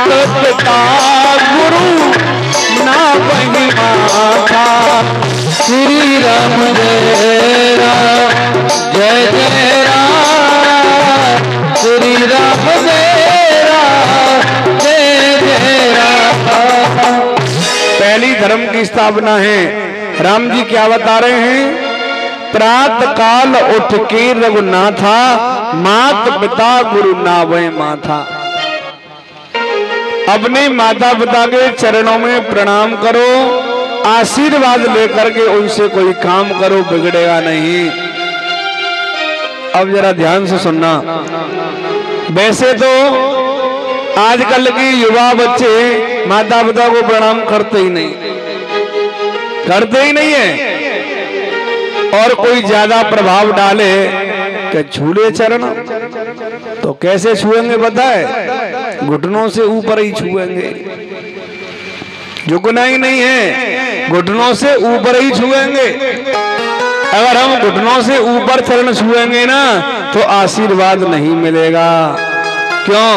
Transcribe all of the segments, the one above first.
मात पिता गुरु ना वही माता। श्री राम जय राम जय जय राम। श्री राम जय राम जय जय राम। पहली धर्म की स्थापना है। राम जी क्या बता रहे हैं? प्रातः काल उठ के रघुनाथा, मात पिता गुरु नावै माथा। अपने माता पिता के चरणों में प्रणाम करो, आशीर्वाद लेकर के उनसे कोई काम करो, बिगड़ेगा नहीं। अब जरा ध्यान से सुनना। वैसे तो आजकल के युवा बच्चे माता पिता को प्रणाम करते ही नहीं है। और कोई ज्यादा प्रभाव डाले कि छूले चरण, तो कैसे छुएंगे पता है? घुटनों से ऊपर ही छुएंगे। झुकना ही नहीं है, घुटनों से ऊपर ही छुएंगे। अगर हम घुटनों से ऊपर चरण छुएंगे ना तो आशीर्वाद नहीं मिलेगा। क्यों?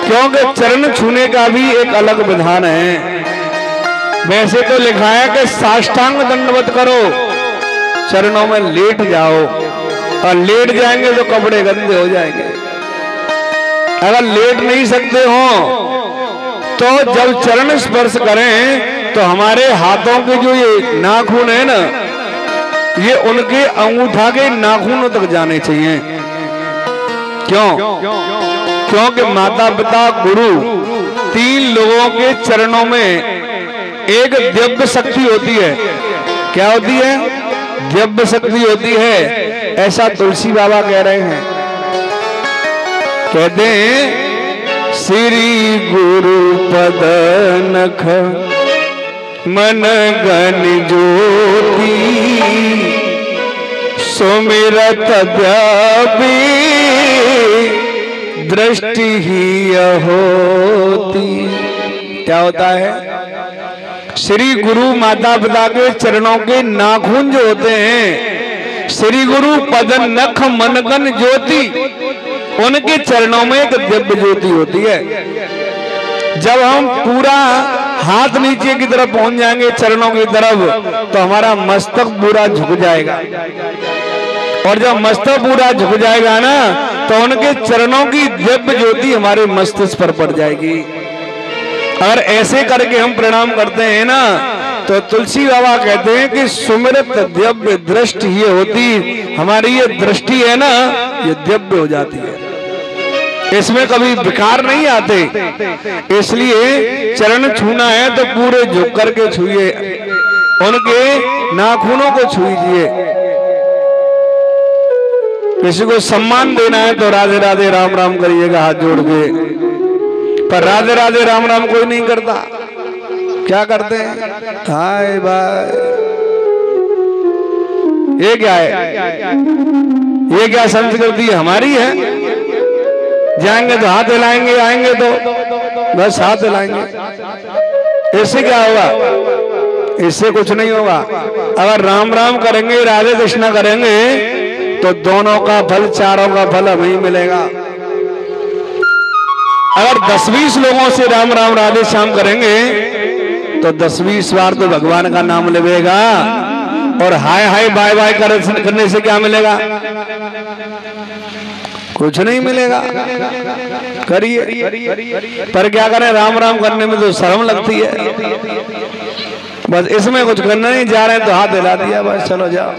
क्योंकि चरण छूने का भी एक अलग विधान है। वैसे तो लिखा है कि साष्टांग दंडवत करो, चरणों में लेट जाओ, और लेट जाएंगे तो कपड़े गंदे हो जाएंगे। अगर लेट नहीं सकते हो तो जब चरण स्पर्श करें तो हमारे हाथों के जो ये नाखून है ना, ये उनके अंगूठा के नाखूनों तक जाने चाहिए। क्यों? क्योंकि माता पिता गुरु तीन लोगों के चरणों में एक दिव्य शक्ति होती है। क्या होती है? दिव्य शक्ति होती है। ऐसा तुलसी बाबा कह रहे हैं। कहते हैं श्री गुरु पद नख मन गन ज्योति, सुमिरत द्याबी दृष्टि ही होती। क्या होता है? श्री गुरु माता पिता के चरणों के नाखून जो होते हैं, श्री गुरु पद नख मनगन ज्योति, उनके चरणों में एक दिव्य ज्योति होती है। जब हम पूरा हाथ नीचे की तरफ पहुंच जाएंगे चरणों की तरफ, तो हमारा मस्तक पूरा झुक जाएगा। और जब मस्तक पूरा झुक जाएगा ना तो उनके चरणों की दिव्य ज्योति हमारे मस्तिष्क पर पड़ जाएगी। अगर ऐसे करके हम प्रणाम करते हैं ना तो तुलसी बाबा कहते हैं कि सुमिरत दिव्य दृष्टि ये होती, हमारी ये दृष्टि है ना, ये दिव्य हो जाती है। इसमें कभी विकार नहीं आते। इसलिए चरण छूना है तो पूरे झुक करके छूइए, उनके नाखूनों को छूइए। किसी को सम्मान देना है तो राधे राधे राम राम करिएगा हाथ जोड़ के। पर राधे राधे राम राम कोई नहीं करता। क्या करते हैं? Hi bye. ये क्या है? ये क्या संस्कृति हमारी है? जाएंगे तो हाथ हिलाएंगे, आएंगे तो बस हाथ हिलाएंगे। इससे क्या होगा? इससे कुछ नहीं होगा। अगर राम राम करेंगे, राधे कृष्णा करेंगे तो दोनों का फल, चारों का फल हमें मिलेगा। अगर 10-20 लोगों से राम राम राधे श्याम करेंगे तो 10-20 बार तो भगवान का नाम लेगा। और हाय हाय बाय बाय करने से क्या मिलेगा? कुछ नहीं मिलेगा। करिए, पर क्या करें? राम राम करने में तो शर्म लगती है। बस इसमें कुछ करना नहीं, जा रहे हैं तो हाथ हिला दिया, बस चलो जाओ।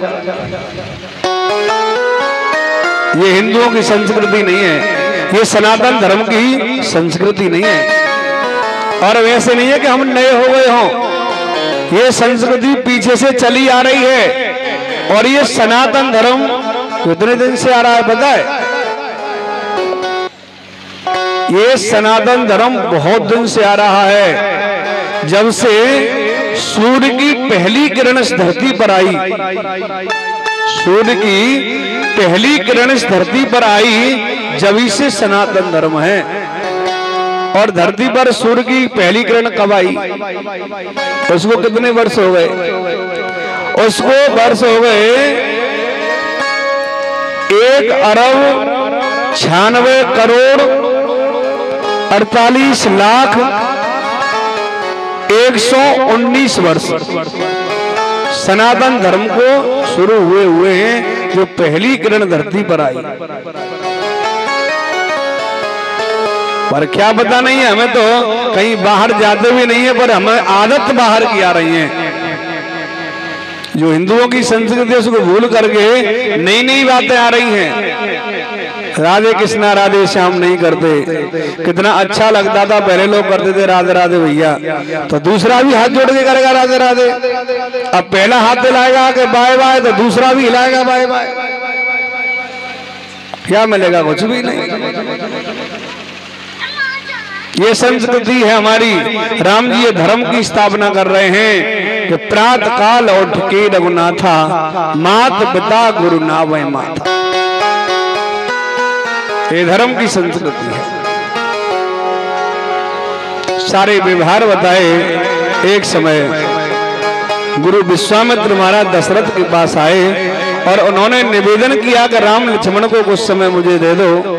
ये हिंदुओं की संस्कृति नहीं है, ये सनातन धर्म की संस्कृति नहीं है। और वैसे नहीं है कि हम नए हो गए हों, ये संस्कृति पीछे से चली आ रही है। और ये सनातन धर्म कितने दिन से आ रहा है पता है? ये सनातन धर्म बहुत दिन से आ रहा है। जब से सूर्य की पहली किरण इस धरती पर आई, सूर्य की पहली किरण इस धरती पर आई, जब से सनातन धर्म है। और धरती पर सूर्य की पहली किरण कब आई? उसको कितने वर्ष हो गए? उसको वर्ष हो गए 1 अरब 96 करोड़ 48,119 वर्ष सनातन धर्म को शुरू हुए हैं, जो पहली किरण धरती पर आई। पर क्या पता नहीं है, हमें तो कहीं बाहर जाते भी नहीं है, पर हमें आदत बाहर की आ रही है। जो हिंदुओं की संस्कृति उसको भूल करके नई नई बातें आ रही हैं। राधे कृष्णा राधे श्याम नहीं करते। कितना अच्छा लगता था, पहले लोग करते थे राधे राधे भैया, तो दूसरा भी हाथ जोड़ के करेगा राधे राधे। अब पहला हाथ हिलाएगा कि बाय बाय, तो दूसरा भी हिलाएगा बाय बाय। क्या मिलेगा? कुछ भी नहीं। ये संस्कृति है हमारी। राम जी ये धर्म की स्थापना कर रहे हैं कि प्रातः काल उठ के रघुनाथा, मात पिता गुरु नावै माता। ये धर्म की संस्कृति है। सारे व्यवहार बताए। एक समय गुरु विश्वामित्र महाराज दशरथ के पास आए और उन्होंने निवेदन किया कि राम लक्ष्मण को कुछ समय मुझे दे दो।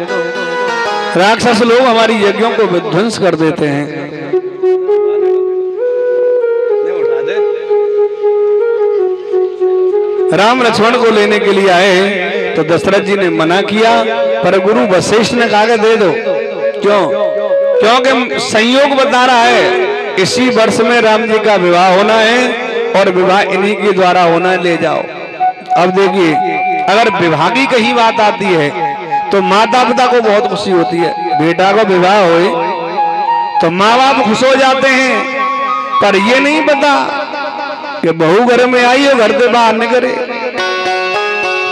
राक्षस लोग हमारी यज्ञों को विध्वंस कर देते हैं। राम लक्ष्मण को लेने के लिए आए तो दशरथ जी ने मना किया, पर गुरु वशिष्ठ ने कहा कि दे दो। क्यों? क्योंकि संयोग बता रहा है इसी वर्ष में राम जी का विवाह होना है और विवाह इन्हीं के द्वारा होना है, ले जाओ। अब देखिए, अगर विवाह की कहीं बात आती है तो माता पिता को बहुत खुशी होती है। बेटा को विवाह होए तो माँ बाप खुश हो जाते हैं, पर ये नहीं पता कि बहू घर में आई हो, घर से बाहर न करे,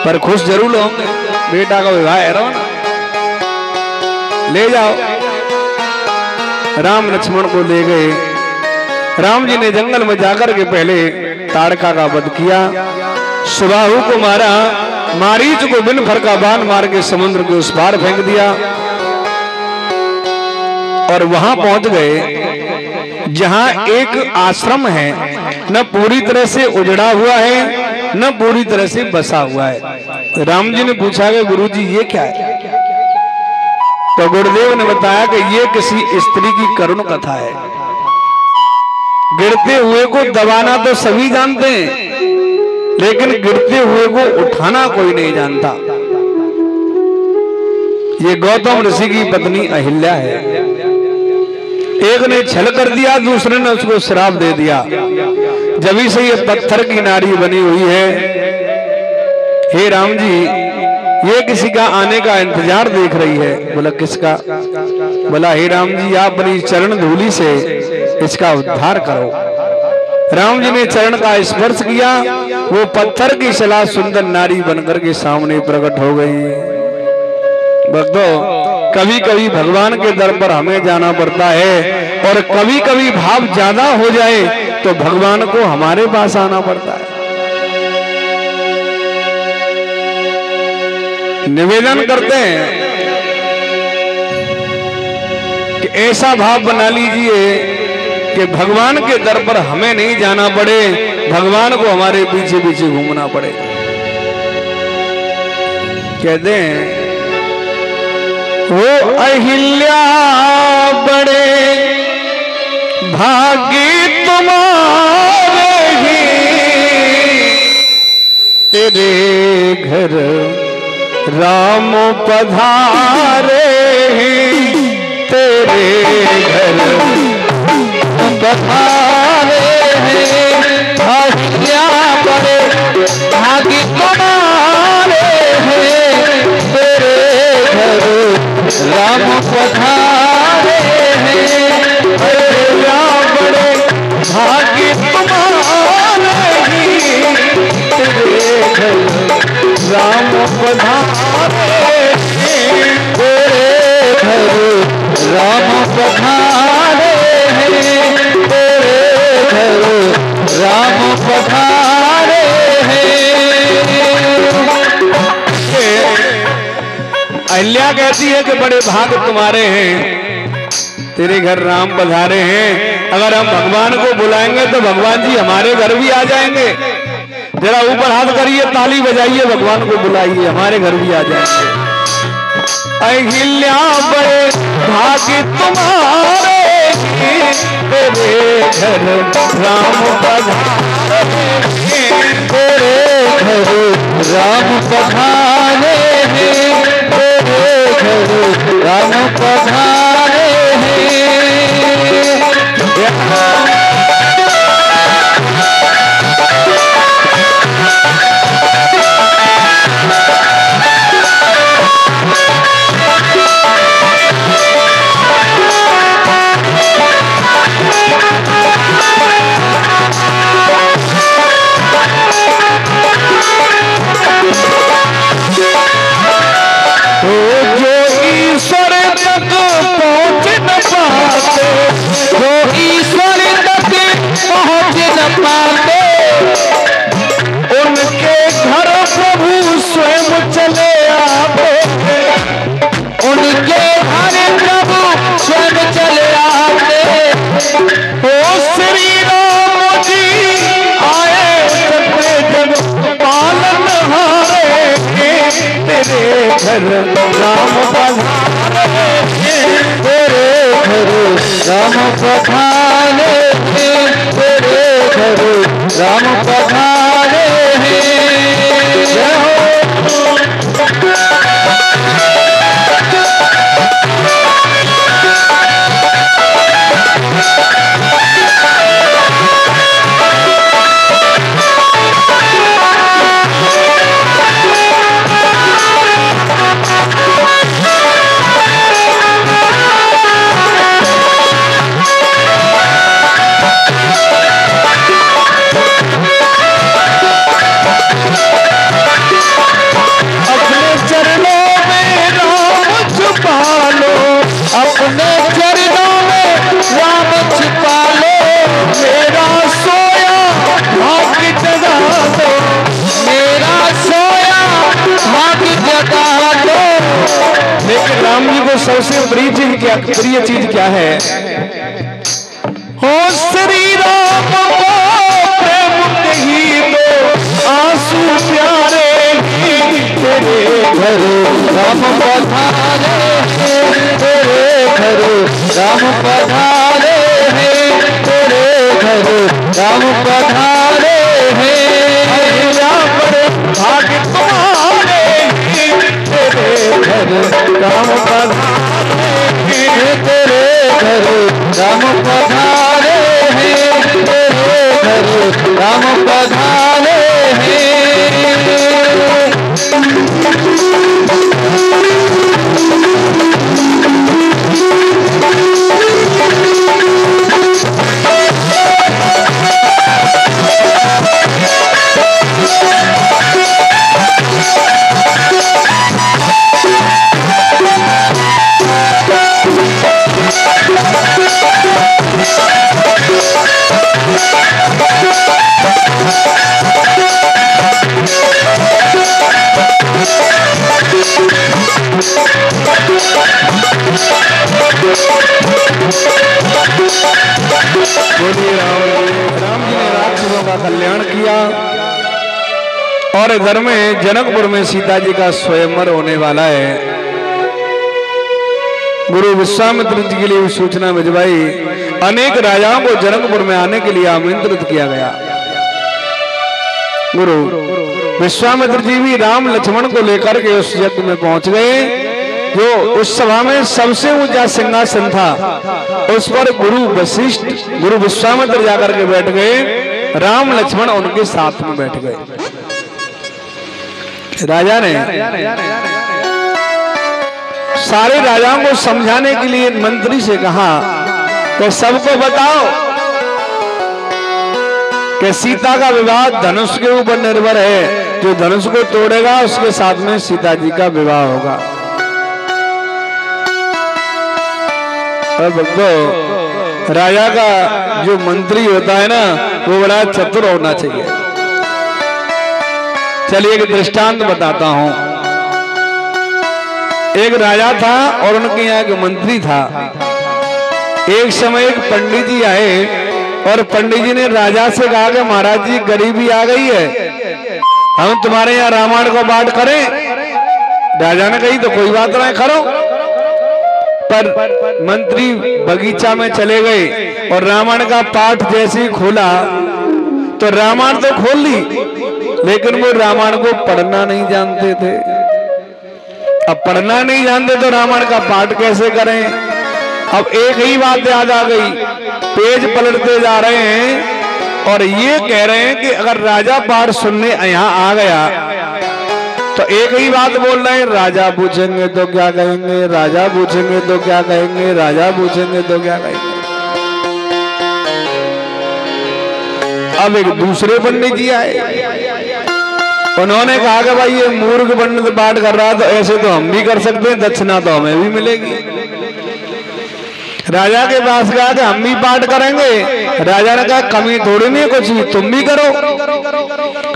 पर खुश जरूर होंगे। बेटा का विवाह है, रहो ना, ले जाओ। राम लक्ष्मण को ले गए। राम जी ने जंगल में जाकर के पहले ताड़का का वध किया, सुबाहु को मारा, मारीच को बिन भर का बाण मार के समुद्र के उस पार फेंक दिया और वहां पहुंच गए जहां एक आश्रम है, न पूरी तरह से उजड़ा हुआ है न पूरी तरह से बसा हुआ है। राम जी ने पूछा कि गुरुजी ये क्या है? तो गुरुदेव ने बताया कि ये किसी स्त्री की करुण कथा है। गिरते हुए को दबाना तो सभी जानते हैं, लेकिन गिरते हुए को उठाना कोई नहीं जानता। ये गौतम ऋषि की पत्नी अहिल्या है। एक ने छल कर दिया, दूसरे ने उसको श्राप दे दिया। जभी से ये पत्थर की नारी बनी हुई है। हे राम जी, ये किसी का आने का इंतजार देख रही है। बोला किसका? बोला हे राम जी, आप अपनी चरण धूलि से इसका उद्धार करो। राम जी ने चरण का स्पर्श किया, वो पत्थर की शिला सुंदर नारी बनकर के सामने प्रकट हो गई। भक्तों, कभी कभी भगवान के दर पर हमें जाना पड़ता है और कभी कभी भाव ज्यादा हो जाए तो भगवान को हमारे पास आना पड़ता है। निवेदन करते हैं कि ऐसा भाव बना लीजिए कि भगवान के दर पर हमें नहीं जाना पड़े, भगवान को हमारे पीछे पीछे घूमना पड़े। कहते हैं वो अहिल्या बड़े भागी तुम्हारे ही, तेरे घर राम पधारे हैं, तेरे घर पधारे हैं। अहिल्या बड़े भागी तुम्हारे हैं, तेरे घर राम पधारे हैं। अहिल्या बड़े भागी तुम्हारे ही, तेरे घर राम पधारे हैं, तेरे घर राम पधारे हैं, तेरे घर राम पधारे हैं। अहिल्या कहती है कि बड़े भाग तुम्हारे हैं, तेरे घर राम पधारे हैं। अगर हम भगवान को बुलाएंगे तो भगवान जी हमारे घर भी आ जाएंगे। जरा ऊपर हाथ करिए, ताली बजाइए, भगवान को बुलाइए, हमारे घर भी आ जाएंगे। अहिल्या बड़े भागी तुम्हारे घर राम पधारे, तेरे घर राम पधारे हैं, तेरे घर राम पधारे हैं। उनके घर प्रभु स्वयं चले आते, उनके घर प्रभु स्वयं चले आते। ओ श्री राम जी आए सत्य जग पालन हारे, तेरे घर राम पधारे, तेरे घर राम पधारे, तेरे घर राम पधारे हैं। जय हो। अपने चरणों में राम छिपा लो, मेरा सोया भाग्य जगा दो, मेरा सोया भाग्य जगा दो। लेकिन राम जी को सबसे प्रिय चीज क्या है? हो श्री राम को प्रेम नहीं दो, आंसू प्यारे ही, तेरे घर राम पधारे, तेरे घर राम पधारे हैं, तेरे घर राम पधारे हैं। बड़े भाग्य तुम्हारे, तेरे घर राम पधारे हैं, तेरे घर राम पधारे हैं, तेरे घर राम पधारे हैं। राम जी ने राक्षसों का कल्याण किया और घर में जनकपुर में सीता जी का स्वयंवर होने वाला है। गुरु विश्वामित्र जी के लिए सूचना भिजवाई, अनेक राजाओं को जनकपुर में आने के लिए आमंत्रित किया गया। गुरु विश्वामित्र जी भी राम लक्ष्मण को लेकर के उस यज्ञ में पहुंच गए, जो उस सभा में सबसे ऊंचा सिंहासन था। उस पर गुरु वशिष्ठ, गुरु विश्वामित्र जाकर के बैठ गए, राम लक्ष्मण उनके साथ में बैठ गए। राजा ने सारे राजाओं को समझाने के लिए मंत्री से कहा कि सबको बताओ कि सीता का विवाह धनुष के ऊपर निर्भर है, जो धनुष को तोड़ेगा उसके साथ में सीता जी का विवाह होगा। और भक्तों, राजा का जो मंत्री होता है ना, वो बड़ा चतुर होना चाहिए। चलिए एक दृष्टांत बताता हूं। एक राजा था और उनके यहाँ एक मंत्री था। एक समय एक पंडित जी आए और पंडित जी ने राजा से कहा कि महाराज जी गरीबी आ गई है, हम तुम्हारे यहाँ रामायण को पाठ करें। राजा ने कही तो कोई बात नहीं, करो। पर मंत्री बगीचा में चले गए और रामायण का पाठ जैसे ही खोला तो रामायण तो खोल ली, लेकिन वो रामायण को पढ़ना नहीं जानते थे। अब पढ़ना नहीं जानते तो रामायण का पाठ कैसे करें। अब एक ही बात याद आ गई, पेज पलटते जा रहे हैं और ये कह रहे हैं कि अगर राजा पाठ सुनने यहाँ आ गया तो एक ही बात बोल रहे हैं, राजा पूछेंगे तो क्या कहेंगे, राजा पूछेंगे तो क्या कहेंगे, राजा पूछेंगे तो क्या कहेंगे। अब एक दूसरे पंडित जी आए, उन्होंने कहा कि भाई ये मूर्ख पंडित पाठ कर रहा है तो ऐसे तो हम भी कर सकते हैं, दक्षिणा तो हमें भी मिलेगी। राजा के पास गया कि हम भी पाठ करेंगे। राजा ने कहा कमी थोड़ी नहीं कुछ, तुम भी करो।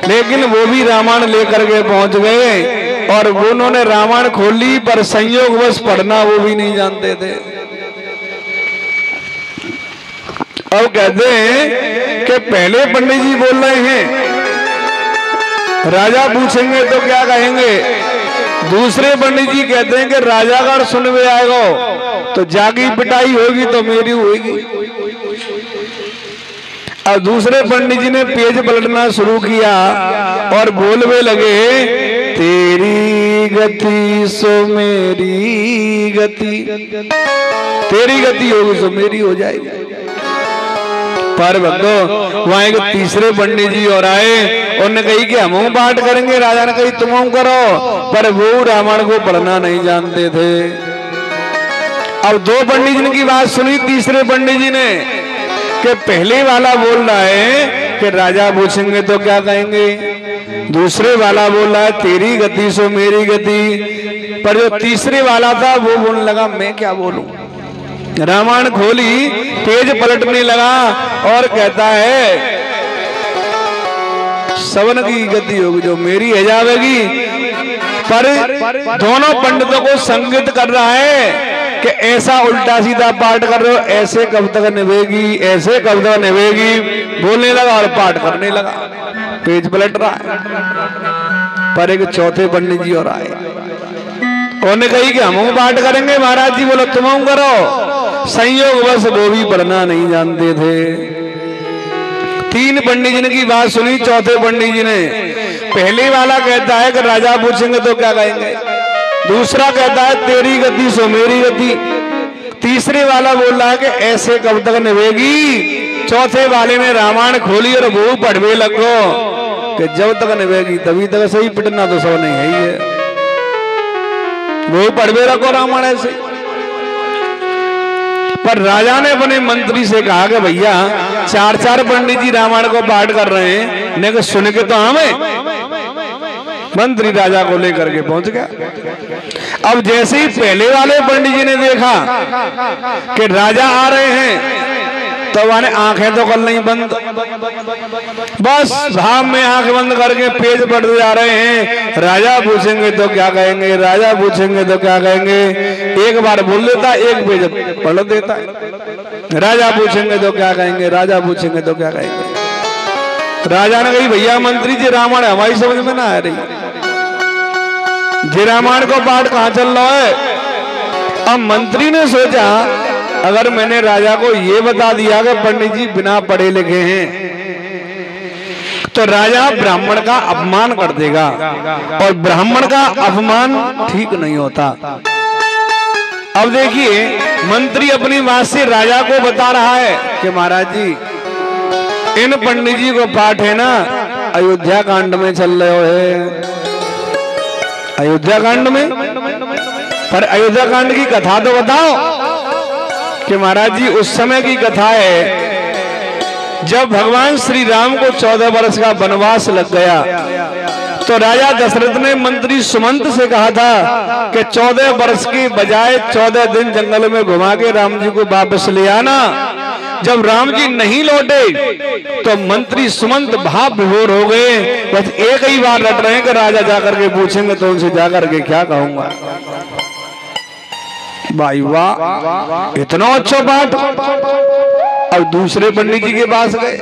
लेकिन वो भी रामायण लेकर के पहुंच गए और वो उन्होंने रामायण खोल ली, पर संयोगवश पढ़ना वो भी नहीं जानते थे। अब कहते हैं कि पहले पंडित जी बोल रहे हैं राजा पूछेंगे तो क्या कहेंगे, दूसरे पंडित जी कहते हैं कि राजा अगर सुनवे आएगा तो जागी पिटाई होगी तो मेरी होगी। अब दूसरे पंडित जी ने पेज पलटना शुरू किया और बोलवे लगे, तेरी गति सो मेरी गति, तेरी गति होगी सो मेरी हो जाएगी। पर भक्तों वहां एक तीसरे पंडित जी और आए, उन्होंने कही कि हम पाठ करेंगे, राजा ने कही तुम करो, पर वो रामायण को पढ़ना नहीं जानते थे। अब दो पंडित जी की बात सुनी तीसरे पंडित जी ने कि पहले वाला बोल रहा है कि राजा पूछेंगे तो क्या कहेंगे, दूसरे वाला बोल रहा है तेरी गति सो मेरी गति, पर जो तीसरे वाला था वो बोलने लगा मैं क्या बोलूं। रामायण खोली, पेज पलटने लगा और कहता है सवन की गति होगी जो मेरी है जावेगी। पर दोनों पंडितों को संकेत कर रहा है कि ऐसा उल्टा सीधा पाठ कर रहे हो, ऐसे कब तक निभेगी, ऐसे कब तक निभेगी। बोलने लगा और पाठ करने लगा, पेज पलट रहा है। पर एक चौथे पंडित जी और आए, उन्होंने कही कि हम पाठ करेंगे। महाराज जी बोलो तुम करो। संयोग बस वो भी पढ़ना नहीं जानते थे। तीन पंडित जी ने की बात सुनी, चौथे पंडित जी ने, पहले वाला कहता है कि राजा पूछेंगे तो क्या कहेंगे, दूसरा कहता है तेरी गति सो मेरी गति, तीसरे वाला बोल रहा है कि ऐसे कब तक निभेगी। चौथे वाले ने रामायण खोली और वो पढ़वे लगो कि जब तक निभेगी तभी तक सही, पिटना तो सब नहीं है ही है। वो पढ़वे रखो रामायण ऐसे। पर राजा ने अपने मंत्री से कहा कि भैया चार चार पंडित जी रामायण को पाठ कर रहे हैं, नहीं सुन के तो हमें। मंत्री राजा को लेकर के पहुंच गया। अब जैसे ही पहले वाले पंडित जी ने देखा कि राजा आ रहे हैं तो वाले आंखें तो कर नहीं बंद, बस भाव में आंख बंद करके पेज पढ़ते जा रहे हैं। राजा पूछेंगे तो क्या कहेंगे, राजा पूछेंगे तो क्या कहेंगे। एक बार बोल देता, एक पेज पढ़ देता, राजा पूछेंगे तो क्या कहेंगे, राजा पूछेंगे तो क्या कहेंगे। राजा ने कही भैया मंत्री जी रामायण हमारी समझ में ना आ रही, जी रामायण को पाठ कहाँ चल रहा है। अब मंत्री ने सोचा अगर मैंने राजा को ये बता दिया कि पंडित जी बिना पढ़े लिखे हैं तो राजा ब्राह्मण का अपमान कर देगा और ब्राह्मण का अपमान ठीक नहीं होता। अब देखिए मंत्री अपनी बात से राजा को बता रहा है कि महाराज जी इन पंडित जी को पाठ है ना अयोध्या कांड में चल रहे हो, अयोध्या कांड में। पर अयोध्या कांड की कथा तो बताओ कि महाराज जी उस समय की कथा है जब भगवान श्री राम को 14 वर्ष का वनवास लग गया तो राजा दशरथ ने मंत्री सुमंत से कहा था कि 14 वर्ष की बजाय 14 दिन जंगल में घुमा के राम जी को वापस ले आना। जब राम जी नहीं लौटे तो मंत्री सुमंत भाव विभोर हो गए। बस एक ही बार रट रहे हैं कि राजा जाकर के पूछेंगे तो उनसे जाकर के क्या कहूंगा। भाई वाह, इतना अच्छा पाठ। अब दूसरे पंडित जी के पास गए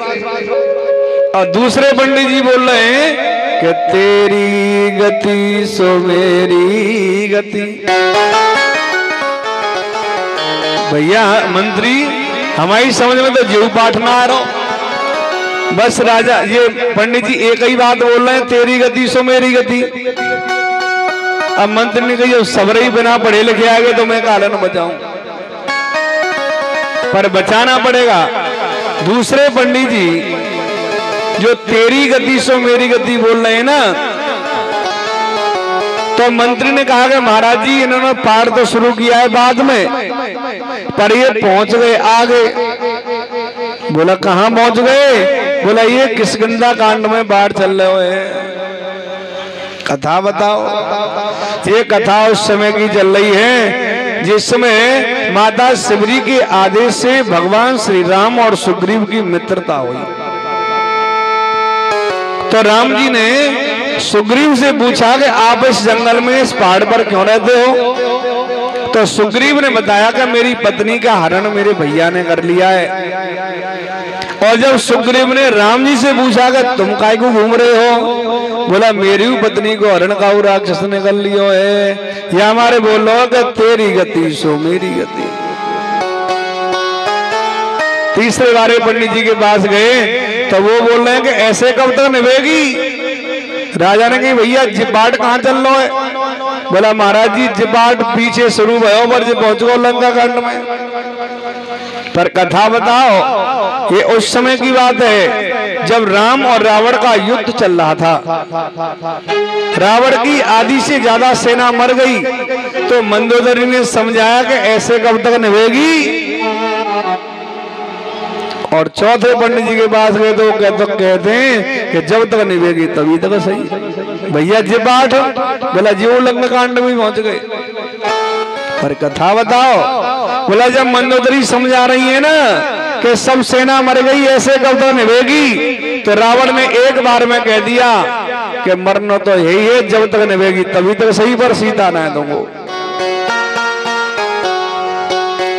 और दूसरे पंडित जी बोल रहे हैं कि तेरी गति सो मेरी गति, भैया मंत्री हमारी समझ में तो जीव पाठ ना आ रहा। बस राजा ये पंडित जी एक ही बात बोल रहे हैं, तेरी गति सो मेरी गति। अब मंत्री ने कही सबर ही बिना पढ़े लिखे आ गए तो मैं कालन बचाऊं, पर बचाना पड़ेगा। दूसरे पंडित जी जो तेरी गति सो मेरी गति बोल रहे हैं ना, तो मंत्री ने कहा कि महाराज जी इन्होंने पाठ तो शुरू किया है बाद में, पर ये पहुंच गए आगे। बोला कहां पहुंच गए? बोला ये किष्किंधा कांड में बाढ़ चल रहे हैं। कथा बताओ। ये कथा उस समय की चल रही है जिसमें माता शिवरी के आदेश से भगवान श्री राम और सुग्रीव की मित्रता हुई। तो राम जी ने सुग्रीव से पूछा कि आप इस जंगल में इस पहाड़ पर क्यों रहते हो? तो सुग्रीव ने बताया कि मेरी पत्नी का हरण मेरे भैया ने कर लिया है। और जब सुग्रीव ने राम जी से पूछा कि तुम काय को घूम रहे हो? बोला मेरी पत्नी को हरण का राक्षस ने कर लियो है। या हमारे बोलो कि तेरी गति सो मेरी गति। तीसरे बारे पंडित जी के पास गए तो वो बोल रहे हैं कि ऐसे कब तक निभेगी? राजा ने कही भैया जिपाट कहाँ चल रहा है? बोला महाराज जी जिपाट पीछे शुरू भयो पर जो पहुंच गो लंका कांड में। पर कथा बताओ, ये उस समय की बात है जब राम और रावण का युद्ध चल रहा था। रावण की आधी से ज्यादा सेना मर गई तो मंदोदरी ने समझाया कि ऐसे कब तक निभेगी। और चौथे पंडित जी के पास गए तो कहते हैं कि जब तक निभेगी तभी तक सही। भैया जिपाट बोला जीव लंका कांड में पहुंच गए। पर कथा बताओ, बोला जब मंदोदरी समझा रही है ना कि सब सेना मर गई ऐसे कब तक निभेगी, तो रावण ने एक बार में कह दिया कि मरना तो यही है, जब तक निभेगी तभी तक सही, पर सीता ना दूंगो।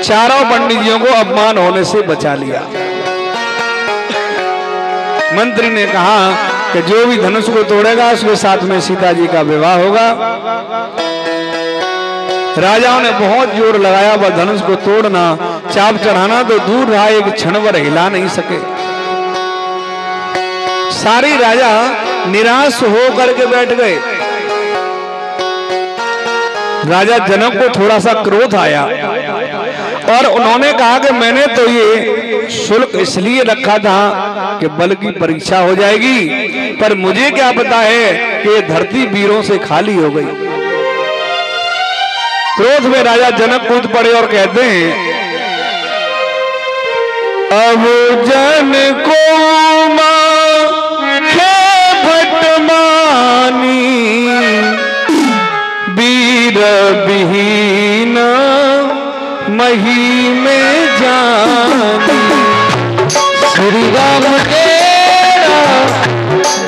चारों पंडितों को अपमान होने से बचा लिया। मंत्री ने कहा कि जो भी धनुष को तोड़ेगा उसके साथ में सीता जी का विवाह होगा। राजाओं ने बहुत जोर लगाया वह धनुष को तोड़ना, चाप चढ़ाना तो दूर रहा, एक क्षण भर हिला नहीं सके। सारे राजा निराश होकर के बैठ गए। राजा जनक को थोड़ा सा क्रोध आया और उन्होंने कहा कि मैंने तो ये शुल्क इसलिए रखा था कि बल की परीक्षा हो जाएगी, पर मुझे क्या पता है कि ये धरती वीरों से खाली हो गई। क्रोध में राजा जनक कूद पड़े और कहते हैं अब जन को माखे भटमानी वीर विहीन मही में जानी। श्री राम तेरा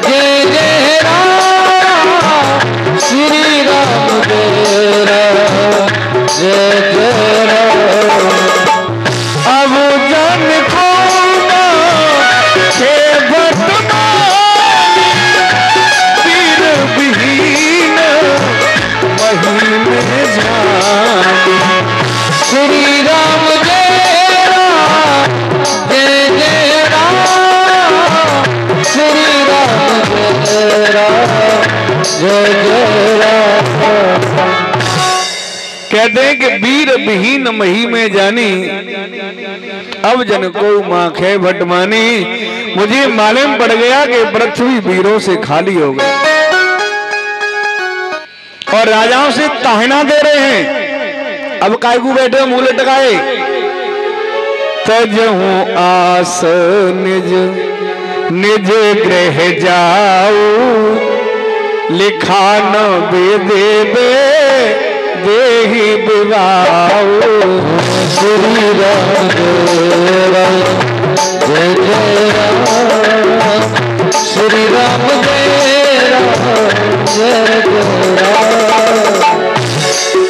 जय जय राम, श्री राम तेरा जय जय राम। अब जन को माखे भटमानी वीर विहीन मही में जानी। श्री राम जय राम जय जय राम, श्री राम जय राम जय जय राम। कहते हैं कि वीर विहीन मही में जानी, अब जन को माखे भटमानी। मुझे मालूम पड़ गया कि पृथ्वी वीरों से खाली हो गई। और राजाओं से ताहना दे रहे हैं, अब कायगू बैठे मुंह लटकाए। तजहू आस निज निज गृह जाऊ, लिखा न बेदेबे देहि विवाऊ। श्री राम जय जय राम, श्री राम जय राम जय जय राम।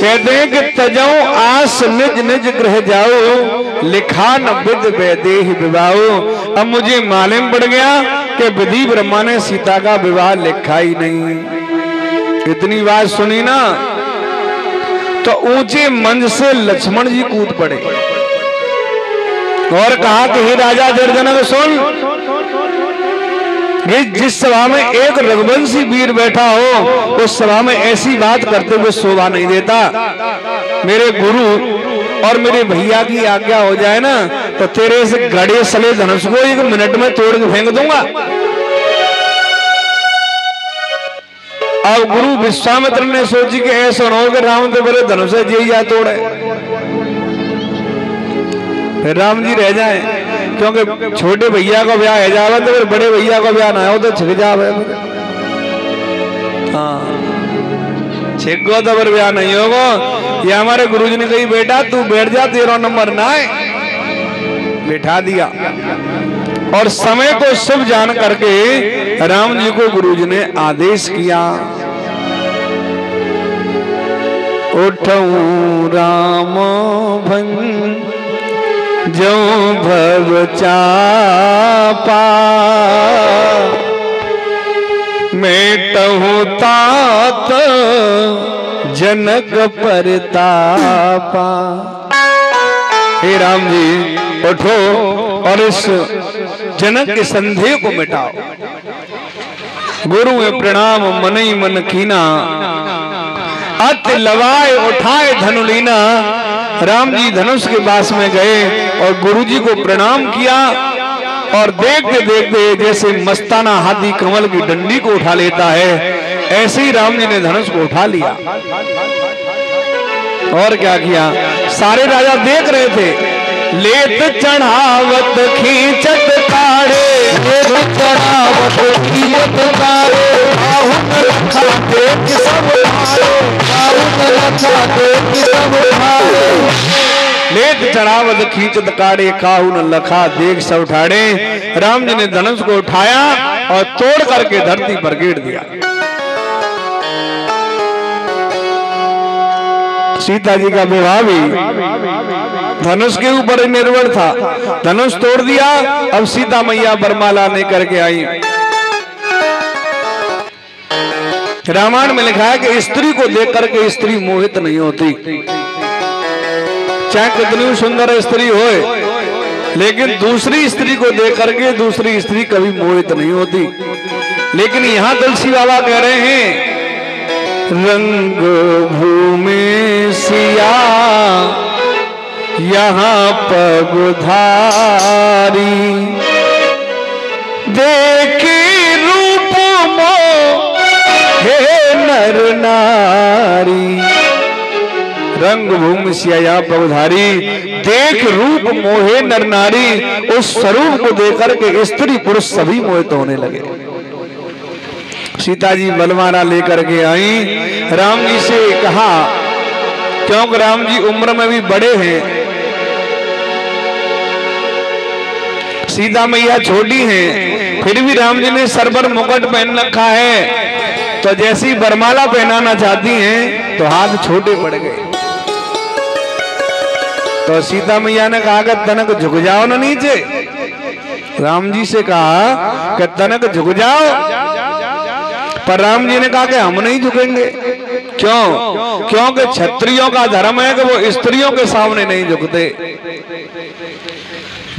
कहते हैं कि तजऊ आस निज निज गृह जाओ, लिखा न विद वैदेहि विवाहो। अब मुझे मालूम पड़ गया कि विधि ब्रह्मा ने सीता का विवाह लिखा ही नहीं। इतनी बात सुनी ना तो ऊंचे मंच से लक्ष्मण जी कूद पड़े। और कहा कि हे राजा जनक सुन, जिस सभा में एक रघुवंशी वीर बैठा हो उस सभा में ऐसी बात करते हुए शोभा नहीं देता। मेरे गुरु और मेरे भैया की आज्ञा हो जाए ना तो तेरे से गड़े सले धनुष को 1 मिनट में तोड़ के फेंक दूंगा। अब गुरु विश्वामित्र ने सोची कि ऐसा न हो कि राम तो बड़े धनुष से जी या तोड़े, फिर राम जी रह जाए, क्योंकि छोटे भैया का ब्याह है जावे तो फिर बड़े भैया का ब्याह ना हो तो छिक जावे। हाँ, छिको तो फिर ब्याह नहीं होगा। ये हमारे गुरुजी ने कही बेटा तू बैठ जा, 13 नंबर ना है, बैठा दिया। और समय को शुभ जान करके राम जी को गुरुजी ने आदेश किया, उठऊं राम भन जो भव चापा, मेटहु तात जनक परतापा। हे राम जी उठो और इस जनक के संदेह को मिटाओ। गुरु में प्रणाम मनई मन कीना, अत लवाए उठाए धनुलीना। राम जी धनुष के पास में गए और गुरुजी को प्रणाम किया और देखते देखते जैसे मस्ताना हाथी कमल की डंडी को उठा लेता है ऐसे ही राम जी ने धनुष को उठा लिया। और क्या किया, सारे राजा देख रहे थे, लेत चढ़ावत खींचत ताड़े, लेत चढ़ावत खींचत ताड़े, बाहुन रखा देख सब भारे, बाहुन रखा देख सब भारे। लेत चढ़ावत खींचत काड़े, काहुन लखा देख सब ठाड़े। राम जी ने धनुष को उठाया और तोड़ करके धरती पर गिर दिया। सीता जी का विवाह भी धनुष के ऊपर निर्भर था। धनुष तोड़ दिया, अब सीता मैया वरमाला लेकर के आई। रामायण में लिखा है कि स्त्री को देख करके स्त्री मोहित नहीं होती, चाहे कितनी सुंदर स्त्री होए, लेकिन दूसरी स्त्री को देख करके दूसरी स्त्री कभी मोहित नहीं होती। लेकिन यहाँ तुलसी बाबा कह रहे हैं, रंग भूमि सिया यहाँ पगधारी, देखी रूप मोहे नर नारी। रंग भूमि सिया यहाँ पगधारी, देख रूप मोहे नर नारी। उस स्वरूप को देख करके स्त्री पुरुष सभी मोहित होने लगे। सीता जी बलवाना लेकर के आई, राम जी से कहा, क्योंकि राम जी उम्र में भी बड़े हैं, सीता मैया छोटी हैं, फिर भी राम जी ने सर पर मुकुट पहन रखा है, तो जैसी बरमाला पहनाना चाहती हैं तो हाथ छोटे पड़ गए। तो सीता मैया ने कहा कि तनक झुक जाओ ना नीचे। राम जी से कहा कि तनक झुक जाओ, पर राम जी ने कहा कि हम नहीं झुकेंगे। क्यों? क्योंकि क्षत्रियों का धर्म है कि वो स्त्रियों के सामने नहीं झुकते।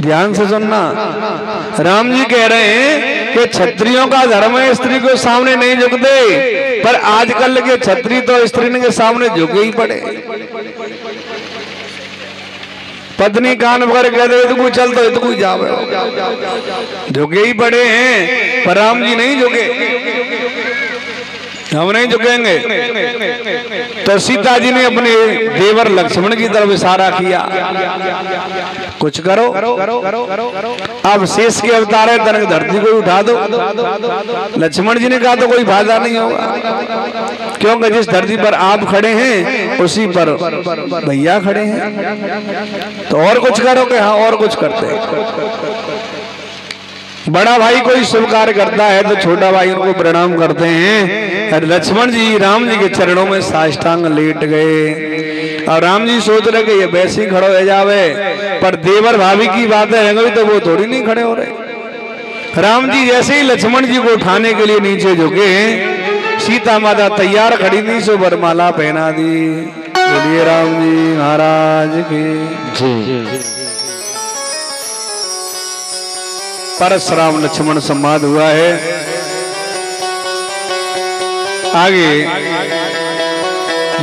ध्यान से सुनना, राम जी कह रहे हैं कि क्षत्रियों का धर्म है स्त्री के सामने नहीं झुकते, पर आजकल के क्षत्रिय तो स्त्री के सामने झुके ही पड़े। पत्नी कान पकड़ कह दे तो कोई चल तो कोई जावे, झुके ही पड़े हैं, पर राम जी नहीं झुके, हम नहीं झुकेंगे। तो सीता जी ने अपने देवर लक्ष्मण की तरफ इशारा किया, कुछ करो। अब शेष के अवतार है, तनक धरती को उठा दो। लक्ष्मण जी ने कहा तो कोई फायदा नहीं होगा, क्योंकि जिस धरती पर आप खड़े हैं उसी पर भैया खड़े हैं। तो और कुछ करो कि हाँ और कुछ करते हैं। बड़ा भाई कोई शुभ कार्य करता है तो छोटा भाई उनको प्रणाम करते हैं। लक्ष्मण जी राम जी के चरणों में साष्टांग लेट गए और राम जी सोच रहे कि ये वैसे ही खड़े हो जावे, पर देवर भाभी की बातें रहेंगी तो वो थोड़ी नहीं खड़े हो रहे। राम जी जैसे ही लक्ष्मण जी को उठाने के लिए नीचे झुके, सीता माता तैयार खड़ी थी, सो वरमाला पहना दी। बोलिए राम जी महाराज की जय। परशुराम लक्ष्मण संवाद हुआ है। आगे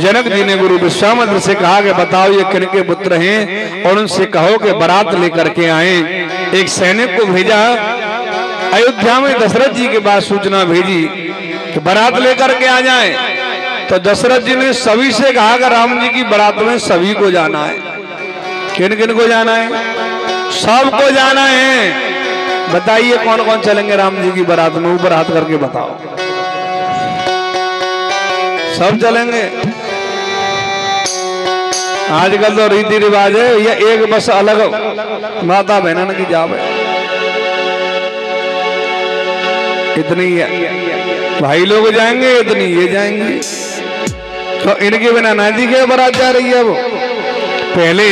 जनक जी ने गुरु विश्वामित्र से कहा कि बताओ ये किनके पुत्र हैं, और उनसे कहो कि बारात लेकर के आए। एक सैनिक को भेजा, अयोध्या में दशरथ जी के पास सूचना भेजी कि बारात लेकर के आ जाएं। तो दशरथ जी ने सभी से कहा कि राम जी की बारात में सभी को जाना है। किन किन को जाना है? सबको जाना है। बताइए कौन कौन चलेंगे राम जी की बारात में? ऊपर हाथ करके बताओ। सब चलेंगे। आजकल तो रीति रिवाज है या एक बस अलग माता बहनन की जावे, इतनी है। भाई लोग जाएंगे, इतनी ये जाएंगे। तो इनके बिना नाती के बारात जा रही है। वो पहले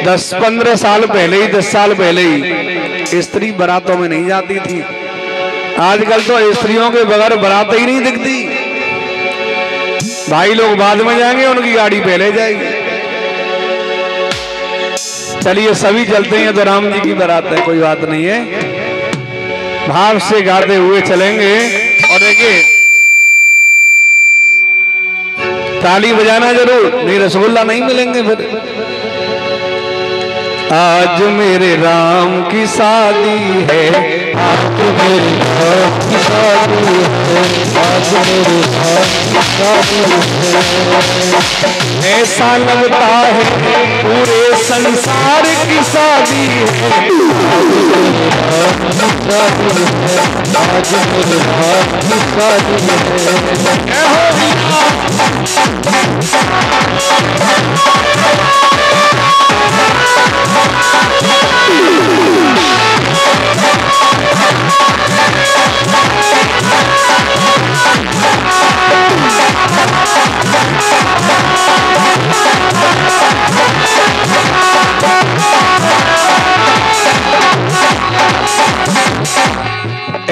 10-15 साल पहले ही, 10 साल पहले ही स्त्री बारातों में नहीं जाती थी। आजकल तो स्त्रियों के बगैर बारात ही नहीं दिखती। भाई लोग बाद में जाएंगे, उनकी गाड़ी पहले जाएगी। चलिए सभी चलते हैं, तो राम जी की बारात है, कोई बात नहीं है। भाव से गाते हुए चलेंगे। और देखिए ताली बजाना जरूर, नहीं रसगुल्ला नहीं मिलेंगे फिर। आज मेरे राम की शादी है, आज मेरे राम की शादी है, आज मेरे राम की शादी है। ऐसा लगता है पूरे संसार की शादी है, आज मेरे राम की शादी है।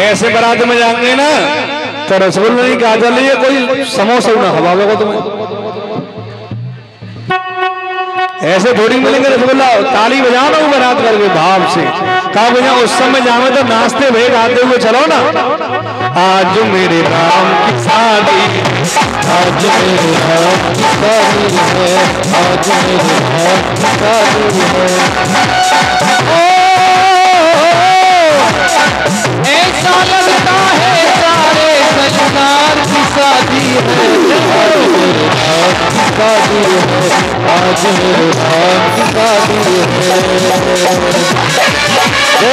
ऐसे बारात में जाएंगे ना तो रसगुल्ला नहीं कहा चलिए, कोई समोसा ना खवावे को तुम्हें। ऐसे थोड़ी मिलेंगे रसगुल्ला। ताली बजाओ ना बारात करके भाव से। कहा भैया उस समय जावे तो नाचते हुए गाते हुए चलो ना। आज मेरे राम की शादी, आज मेरे राम की शादी है, आज मेरे राम की शादी है। ऐसा लगता है सारे संसार की शादी है, आज मेरे राम की शादी है, आज मेरे राम की शादी है।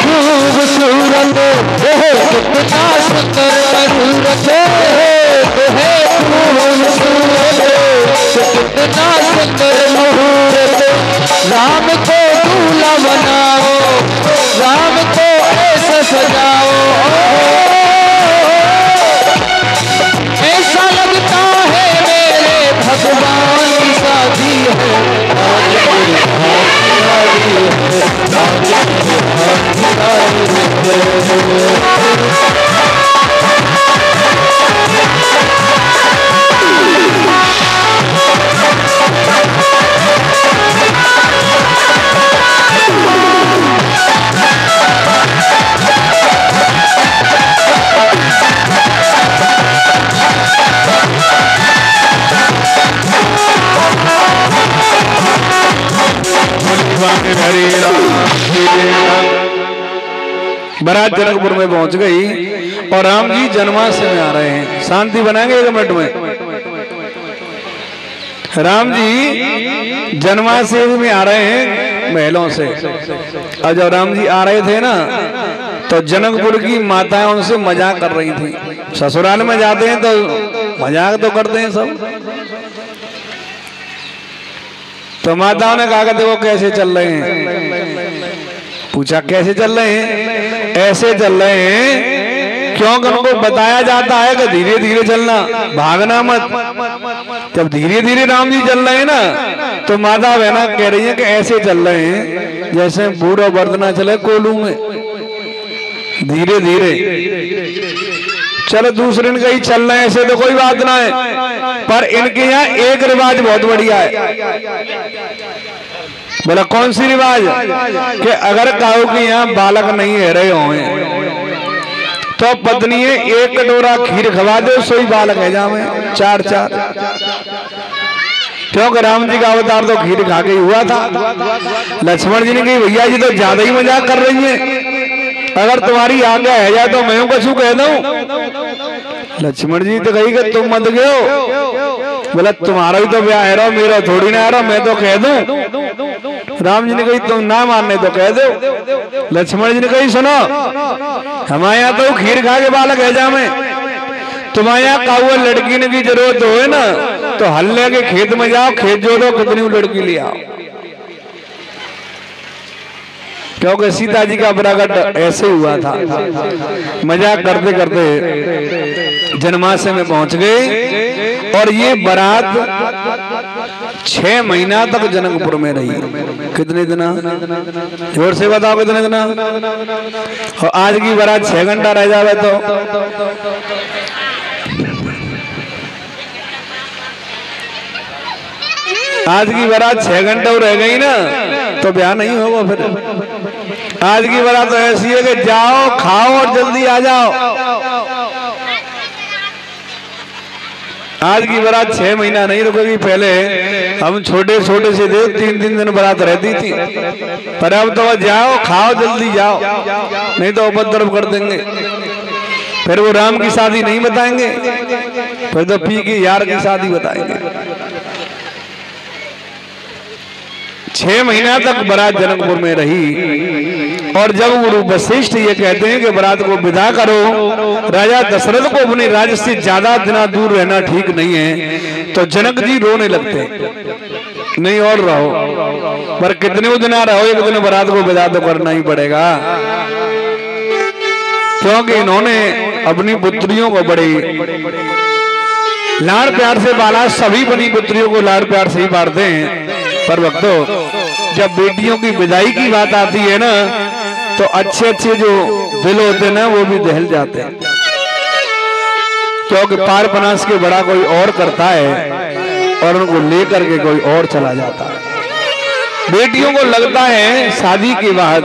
खूबसूरत कितना सुंदर मूरत है, खूबसूरत कितना सुंदर मुहूर्त। राम को दूल्हा बनाओ, राम को ऐसा सजाओ, ऐसा लगता है मेरे भगवान की शादी है, आज मेरे भाई की शादी है, आज मेरे भाई की शादी है। बारात जनकपुर में पहुंच गई और राम जी जनमाष्टमी में आ रहे हैं। शांति बनाएंगे 1 मिनट में। राम जी जन्माष्टमी में आ रहे हैं महलों से। और जब राम जी आ रहे थे ना तो जनकपुर की माताएं उनसे मजाक कर रही थी। ससुराल में जाते हैं तो मजाक तो करते हैं सब। तो माताओं ने कहा कि देखो कैसे चल रहे हैं, पूछा कैसे चल रहे हैं? ऐसे चल रहे हैं क्योंकि उनको बताया जाता है कि धीरे धीरे चलना, भागना मत। जब धीरे धीरे राम जी चल रहे हैं ना, तो माता बहना कह रही है कि ऐसे चल रहे हैं जैसे बूढ़ा बर्दना चले कोलू में, धीरे धीरे। चलो दूसरे ने कही चल रहे हैं ऐसे तो कोई बात ना है, पर इनके यहाँ एक रिवाज बहुत बढ़िया है। बोला कौन सी रिवाज? कि अगर काऊ के यहाँ बालक नहीं है रहे हों तो पत्नी एक कटोरा खीर खवा दे, सोई बालक है जामे चार चार। क्योंकि राम जी का अवतार तो खीर खा के हुआ था। लक्ष्मण जी ने कही भैया जी तो ज्यादा ही मजाक कर रही है, अगर तुम्हारी आज्ञा है जाए तो मैं कछु कह दूं। लक्ष्मण जी तो कही कि तुम मत गयो। बोला तुम्हारा भी तो ब्याह है रहा, मेरा थोड़ी ना है रहा, मैं तो कह दूं। राम जी ने कही तुम ना मानने तो कह दो। लक्ष्मण जी ने कही सुनो, हमारे यहाँ तो खीर खा के बालक है जामे, तुम्हारे यहाँ काऊ लड़की की जरूरत हो ना तो हल्ले के खेत में जाओ, खेत जोड़ो, कितनी लड़की ले आओ। क्योंकि सीता जी का प्रकट ऐसे हुआ था। मजाक करते करते जन्माशय में पहुंच गए और ये बारात 6 महीना तक जनकपुर में रही। कितने दिन? जोर से बताओ कितने दिन? और आज की बारात 6 घंटा रह जावे तो आज की बारात 6 घंटे रह गई ना तो ब्याह नहीं होगा फिर। आज की बारात तो ऐसी है कि जाओ खाओ और जल्दी आ जाओ। आज की बारात 6 महीना नहीं रुकेगी। पहले हम छोटे छोटे से थे, 3 दिन बारात रहती थी, पर अब तो जाओ खाओ जल्दी जाओ, नहीं तो उपद्रव कर देंगे। फिर वो राम की शादी नहीं बताएंगे, फिर तो पी के यार की शादी बताएंगे। 6 महीना तक बारात जनकपुर में रही और जब गुरु वशिष्ठ ये कहते हैं कि बारात को विदा करो, राजा दशरथ को अपने राज्य से ज्यादा दिन दूर रहना ठीक नहीं है, तो जनक जी रोने लगते। नहीं और रहो, पर कितने दिन रहो, एक दिन बारात को विदा तो करना ही पड़ेगा। क्योंकि इन्होंने अपनी पुत्रियों को बड़े लाड़ प्यार से पाला। सभी बनी पुत्रियों को लाड़ प्यार से ही पालते हैं, पर भक्तों जब बेटियों की विदाई की बात आती है ना तो अच्छे अच्छे जो दिल होते हैं ना वो भी दहल जाते हैं। क्योंकि पार पनास के बड़ा कोई और करता है और उनको लेकर के कोई और चला जाता है। बेटियों को लगता है शादी के बाद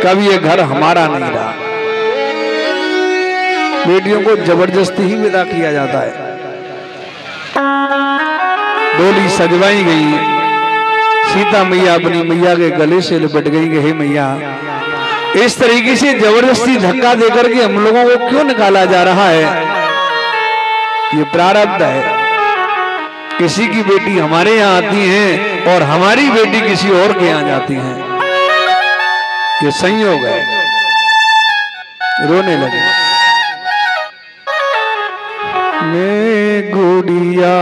कभी ये घर हमारा नहीं रहा। बेटियों को जबरदस्ती ही विदा किया जाता है। डोली सजवाई गई, सीता मैया अपनी मैया के गले से लिपट गई कि हे मैया, इस तरीके से जबरदस्ती धक्का देकर के हम लोगों को क्यों निकाला जा रहा है? ये प्रारब्ध है। किसी की बेटी हमारे यहाँ आती है और हमारी बेटी किसी और के यहाँ जाती है, ये संयोग है। रोने लगे। मैं गुड़िया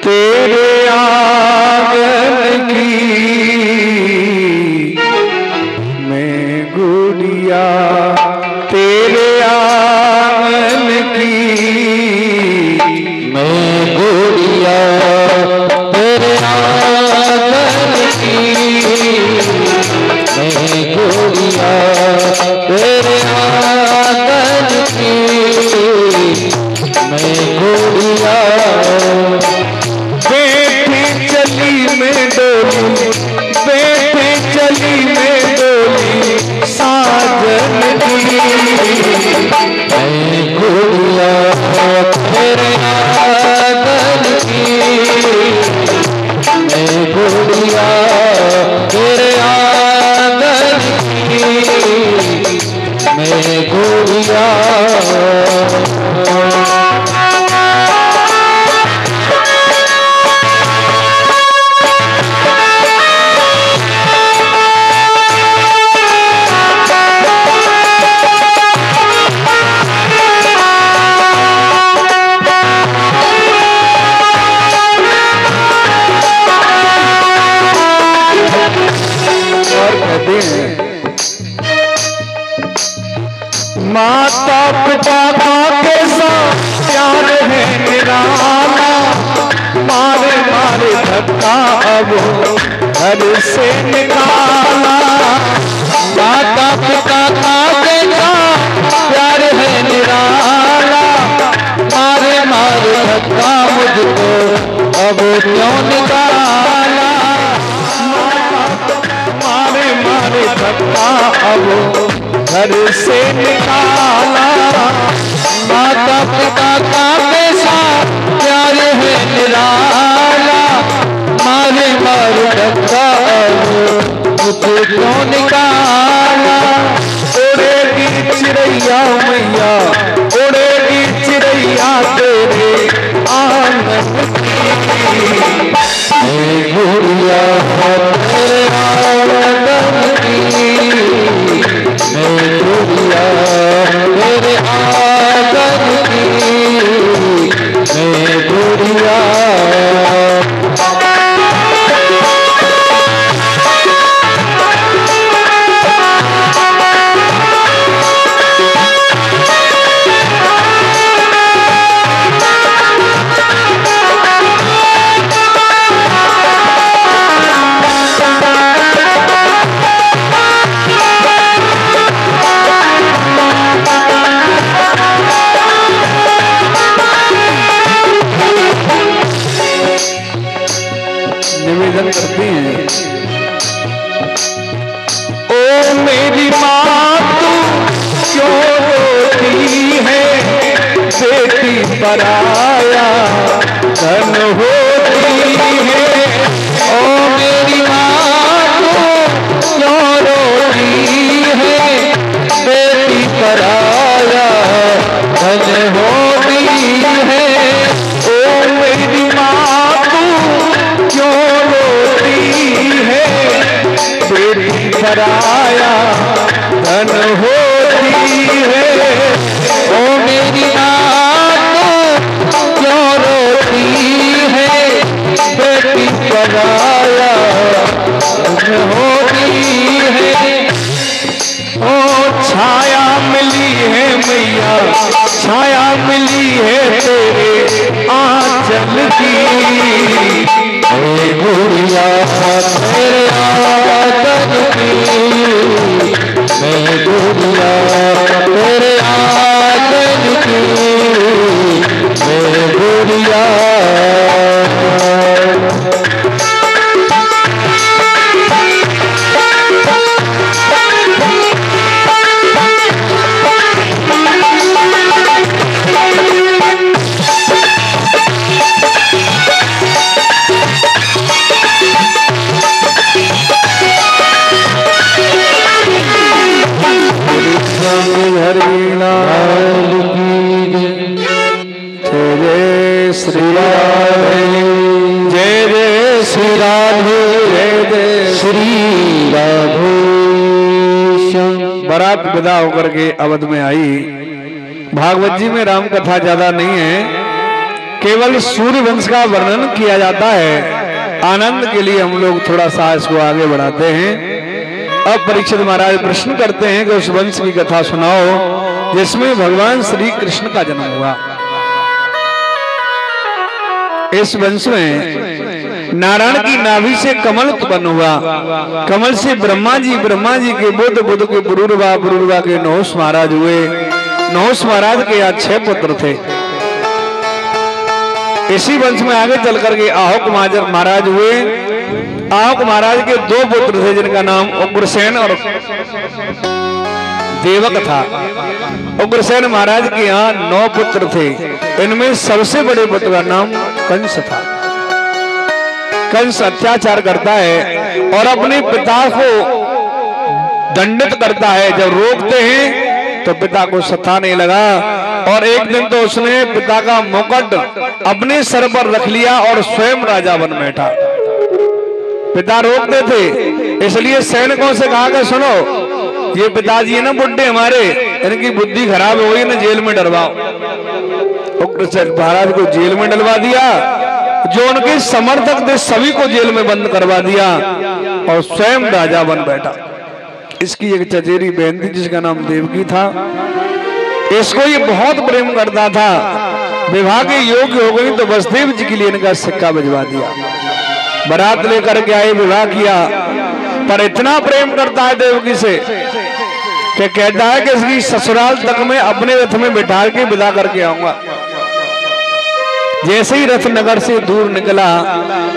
तेरे आंगन की, मैं गुड़िया तेरे आंगन की, मैं गुड़िया तेरे आंगन की, मैं गुड़िया तेरे आंगन की, मैं गुड़िया बैठी चली में डोली, बैठी चली में डोली साजन की, मैं गुड़िया तेरे आंगन की, मैं गुड़िया तेरे आंगन की, मैं गुड़िया। कहते हैं माता पिता का कैसा प्यार है निराला, मारे मारे धक्का अब घर से निकाला। माता पिता का कैसा प्यार है निराला, मारे मारे धक्का मुझको अब क्यों निकाला। मारे मारे धक्का अब घर से निकाला। माता पिता का कैसा प्यार है निराला, मारे मारे धक्का मुझे क्यों निकाला। उड़ेगी चिड़ैया मैया, उड़ेगी चिड़ैया तेरे आंगन की, गुड़िया तेरे आंगन की, गुड़िया तेरे आंगन की, गुड़िया। निवेदन करती हैं, ओ मेरी माँ तू क्यों रोती है, बेटी पराया धन होती है। ओ मेरी माँ तू क्यों रोती है, बेटी पराया धन होती है। ओ मेरी माँ तू क्यों बेटी पराया धन होती है। ओ मेरी माँ तो क्यों रोती है, बेटी पराया धन होती है। ओ छाया मिली है मैया, छाया मिली है तेरे आंचल की, गुड़िया तेरे आंगन की, मैं गुड़िया तेरे आंगन की, मैं गुड़िया। जय श्री राधे, जय जय श्री राधे, जय जय श्री राधे। बारात विदा होकर के अवध में आई। भागवत जी में राम कथा ज्यादा नहीं है, केवल सूर्य वंश का वर्णन किया जाता है। आनंद के लिए हम लोग थोड़ा सा इसको आगे बढ़ाते हैं। अब परीक्षित महाराज प्रश्न करते हैं कि उस वंश की कथा सुनाओ जिसमें भगवान श्री कृष्ण का जन्म हुआ। इस वंश में नारायण की नाभि से कमल उत्पन्न हुआ, कमल से ब्रह्मा जी के बुद्ध के पुरूरवा के नहुष महाराज हुए। नहुष महाराज के यहाँ 6 पुत्र थे। इसी वंश में आगे चल करके आहुक महाराज हुए। आहुक महाराज के 2 पुत्र थे जिनका नाम उग्रसेन और देवक था। उग्रसेन महाराज के यहाँ 9 पुत्र थे। इनमें सबसे बड़े पुत्र का नाम कंस था। कंस अत्याचार करता है और अपने पिता को दंडित करता है। जब रोकते हैं तो पिता को सताने लगा और एक दिन तो उसने पिता का मुकुट अपने सर पर रख लिया और स्वयं राजा बन बैठा। पिता रोकते थे, इसलिए सैनिकों से कहा कि सुनो, ये पिताजी है ना बुड्ढे हमारे, इनकी बुद्धि खराब हो गई ना, जेल में डलवाओ। उग्रसेन महाराज को जेल में डलवा दिया। जो उनके समर्थक थे सभी को जेल में बंद करवा दिया और स्वयं राजा बन बैठा। इसकी एक चचेरी बहन थी जिसका नाम देवकी था। इसको ये बहुत प्रेम करता था। विवाह के योग्य हो गई तो वसुदेव जी के लिए इनका सिक्का बजवा दिया। बारात लेकर के आए, विवाह किया, पर इतना प्रेम करता है देवकी से कि कहता है कि इसकी ससुराल तक में अपने रथ में बिठा के विदा करके आऊंगा। जैसे ही रथ नगर से दूर निकला,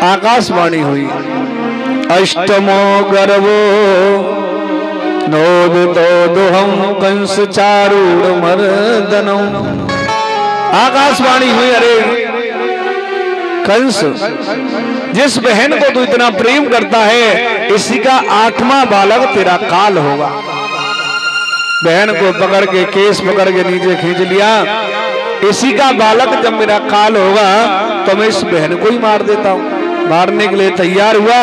आकाशवाणी हुई, अष्टमो गर्वो नोदितो दुहम कंस चारूढ़ मर्दनम। आकाशवाणी हुई, अरे कंस, जिस बहन को तू इतना प्रेम करता है इसी का 8वां बालक तेरा काल होगा। बहन को पकड़ के केस पकड़ के नीचे खींच लिया, इसी का बालक जब मेरा काल होगा तो मैं इस बहन को ही मार देता हूँ। मारने के लिए तैयार हुआ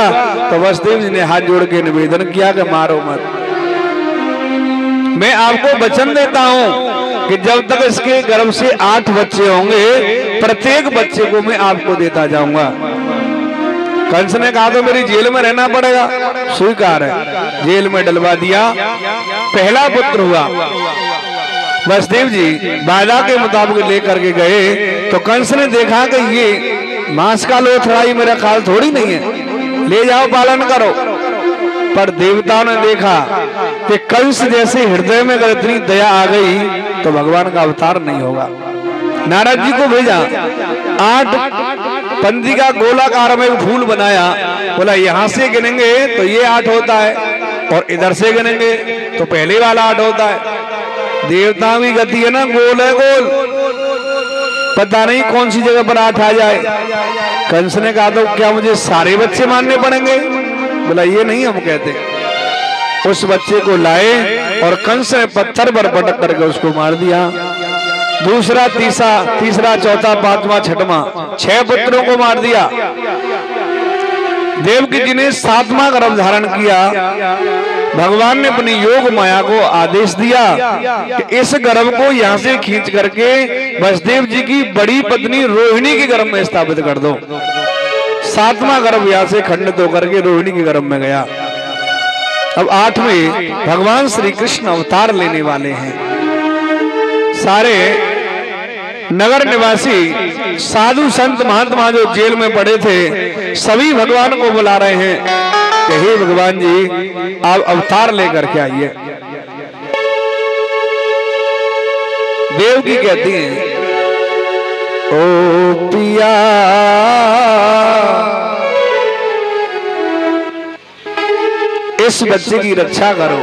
तो वसुदेव जी ने हाथ जोड़ के निवेदन किया कि मारो मत, मैं आपको वचन देता हूं कि जब तक इसके गर्भ से 8 बच्चे होंगे प्रत्येक बच्चे को मैं आपको देता जाऊंगा। कंस ने कहा तो मेरी जेल में रहना पड़ेगा। स्वीकार है, जेल में डलवा दिया। पहला पुत्र हुआ। वसुदेव जी वादा के मुताबिक लेकर के गए तो कंस ने देखा कि ये मांस का लोथड़ाई मेरा काल थोड़ी नहीं है, ले जाओ पालन करो। पर देवताओं ने देखा कि कंस जैसे हृदय में अगर इतनी दया आ गई तो भगवान का अवतार नहीं होगा। नारद जी को भेजा, 8 पंथी का गोलाकार में फूल बनाया, बोला यहाँ से गिनेंगे तो ये 8 होता है और इधर से गिनेंगे तो पहले वाला 8 होता है। देवताओं की गति है ना, गोल है गोल, पता नहीं कौन सी जगह पर 8 आ जाए। कंस ने कहा तो क्या मुझे सारे बच्चे मानने पड़ेंगे? बोला ये नहीं हम कहते। उस बच्चे को लाए और कंस ने पत्थर पर पटक करके उसको मार दिया। दूसरा, तीसरा, चौथा, 5वां, 6वां, 6 पुत्रों को मार दिया। देवकी जी ने 7वां गर्भ धारण किया। भगवान ने अपनी योग माया को आदेश दिया कि इस गर्भ को यहाँ से खींच करके वसुदेव जी की बड़ी पत्नी रोहिणी के गर्भ में स्थापित कर दो। 7वां गर्भ यहाँ से खंडित होकर के रोहिणी के गर्भ में गया। अब 8वें भगवान श्री कृष्ण अवतार लेने वाले हैं। सारे नगर निवासी साधु संत महात्मा जो जेल में पड़े थे सभी भगवान को बुला रहे हैं कि हे भगवान जी आप अवतार लेकर के आइए। देवकी कहती हैं, ओ पिया इस बच्चे की रक्षा करो।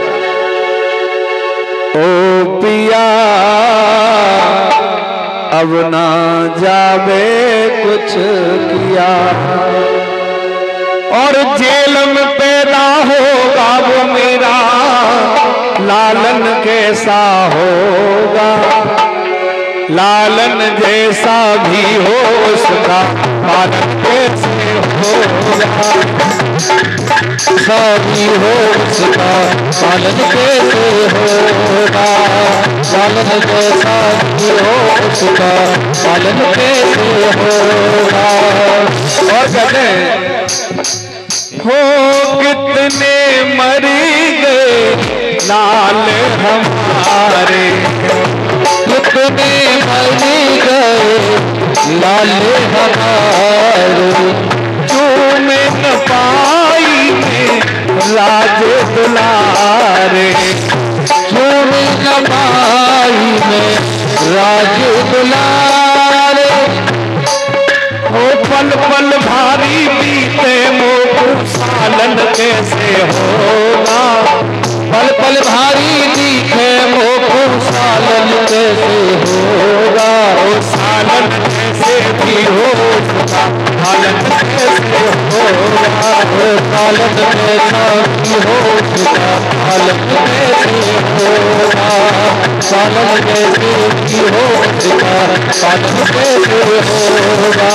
ओ पिया अब ना जावे कुछ किया, और जेल में पैदा होगा वो मेरा लालन कैसा होगा। लालन जैसा भी हो उसका पालन कैसे होगा। सभी हो उसका पालन कैसे होगा। लालन जैसा भी हो उसका पालन कैसे होगा। और कहते हैं हो कितने मरी गए लाल हमारे, कितने मरी गए लाल हमारे, चूम न पाई में राज दुलारे, चूम न पाई में राज दुलारे। हो पल पल भारी बीते मोह सालन कैसे होगा। पल पल भारी दिखे मोह सालन कैसे होगा। ओ सालन कैसे भी हो उसका पालन कैसे होगा। ओ सालन कैसा भी हो उसका पालन कैसे होगा। सालन कैसे भी हो उसका पालन कैसे होगा।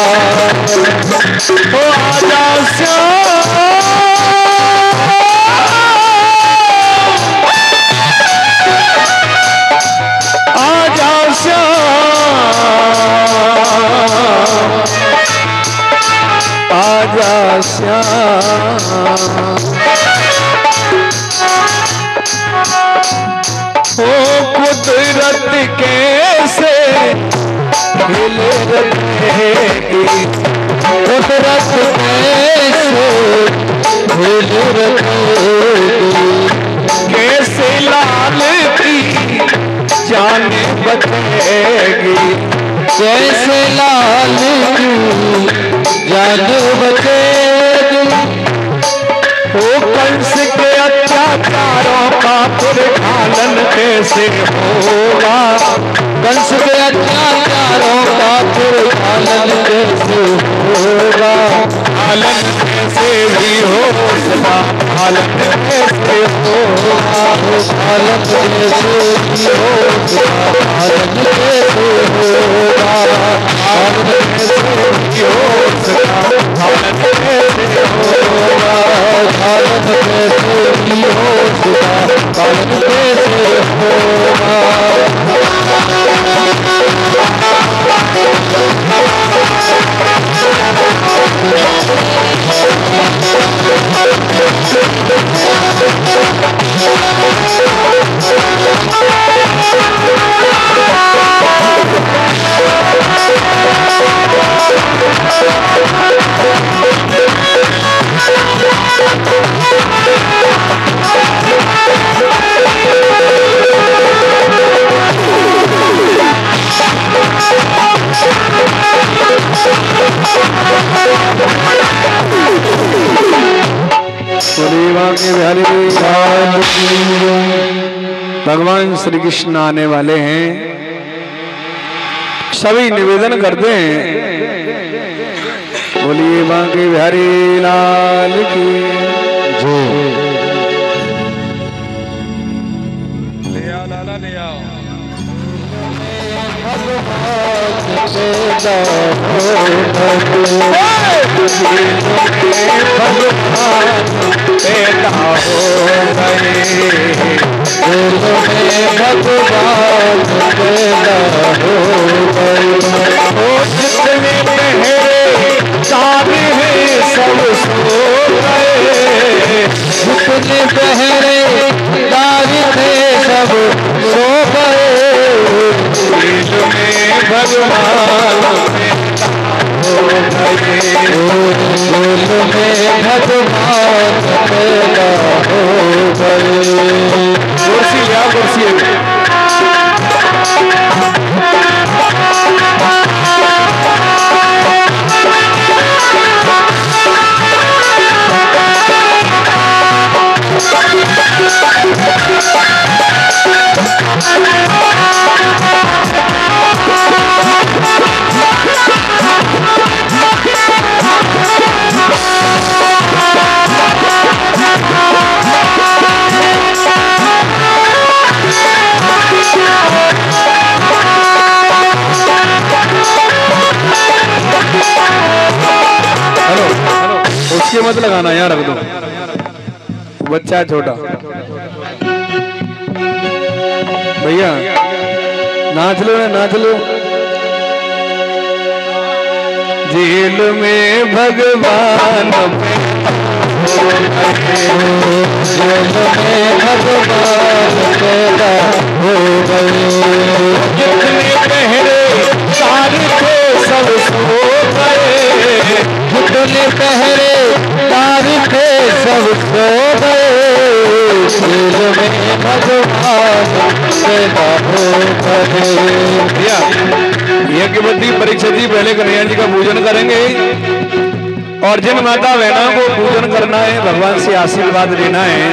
ओ आजा श्याम आजा श्याम आजा श्याम कुदरत कैसे हिल रखेगी, कुदरत कैसे हिल रखेगी, कैसे लाल की जान बचेगी, कैसे लाल की जान बचेगी। ओ कंस के अत्याचारों का पुरखालन कैसे होगा, कंस के अत्याचारों का पुरखालन कैसे होगा, पालन कैसे भी हो सका, पालन कैसे होगा, पालन कैसे भी हो सका, पालन कैसे होगा, पालन कैसे भी हो सका, पालन कैसे होगा, पालन कैसे भी हो सका, पालन कैसे होगा। भगवान श्री कृष्ण आने वाले हैं, सभी निवेदन करते हैं, बोलिए बांके बिहारी लाल की जय। ले आओ लाला ले आओ, भगवान पैदा हो गए, दिलों में भगवान पैदा हो गए, ओ जितने पहरे सारे हैं सब सो गए, जितने पहरे दारी थे सब सो गए, दिल में भगवान पैदा हो गए, दिल में भगवान पैदा हो गए। कुर्सी लिया कुर्सी उसके मत लगाना, यहाँ रख दो, बच्चा छोटा। भैया नाच लो ना, नाच लो। जेल में भगवान जेल में भगवान पैदा हो गए, जितने पहरे सारे थे सब सो गए, जितने पहरे दारी थे सब सो गए, जेल में भगवान पैदा हो गए। यज्ञवती परीक्षा जी पहले कन्हैया जी का पूजन करेंगे, और जिन माता बहनों को पूजन करना है, भगवान से आशीर्वाद लेना है,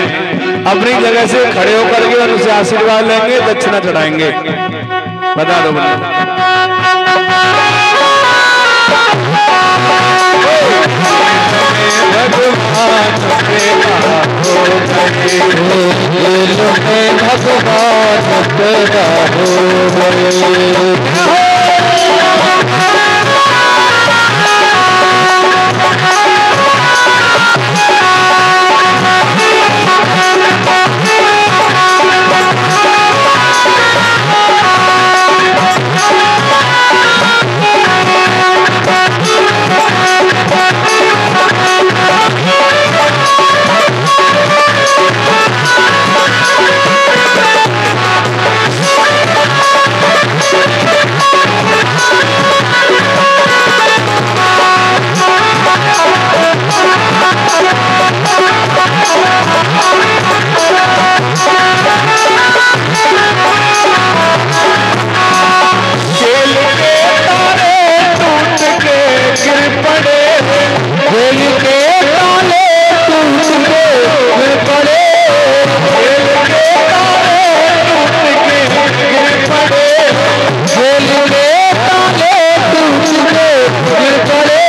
अपनी जगह से खड़े होकर के उनसे आशीर्वाद लेंगे, दक्षिणा चढ़ाएंगे। बता दो भगवान पैदा हो गए। गिर पड़े, खेल के ताले टूट के गिर पड़े, खेल के ताले टूट के गिर पड़े।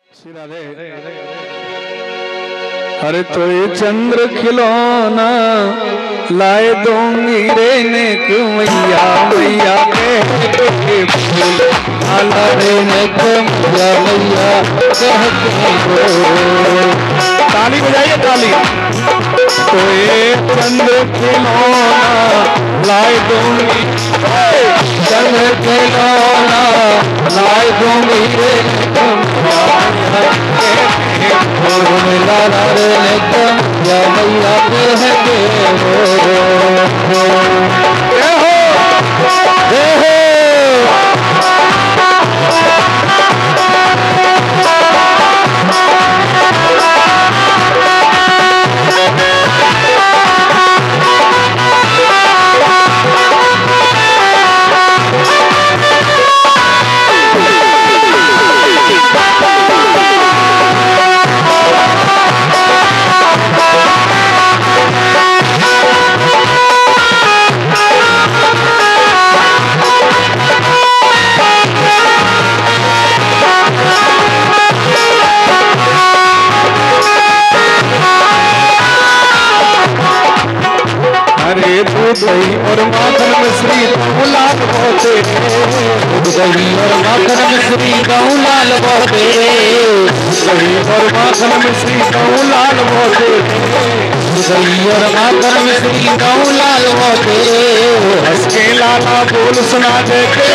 श्री राधे। अरे तो ये चंद्र खिलौना लाए दूंगी रेने क्यों मैया, मैया के फूल आला रेने क्यों मैया, मैया ताली बजाइए ताली। तो ये चंद्र खिलौना लाए दूंगी, चंद्र खिलौना लाए दूंगी रेने क्यों मैया या मैया दही और माखन मिश्री लाल बहुते, दही और माखन मिश्री लाल बहुते, दही और माखन मिश्री लाल बहुते, दही और माखन मिश्री लाल बहुते। हंस के लाला बोल सुना दे के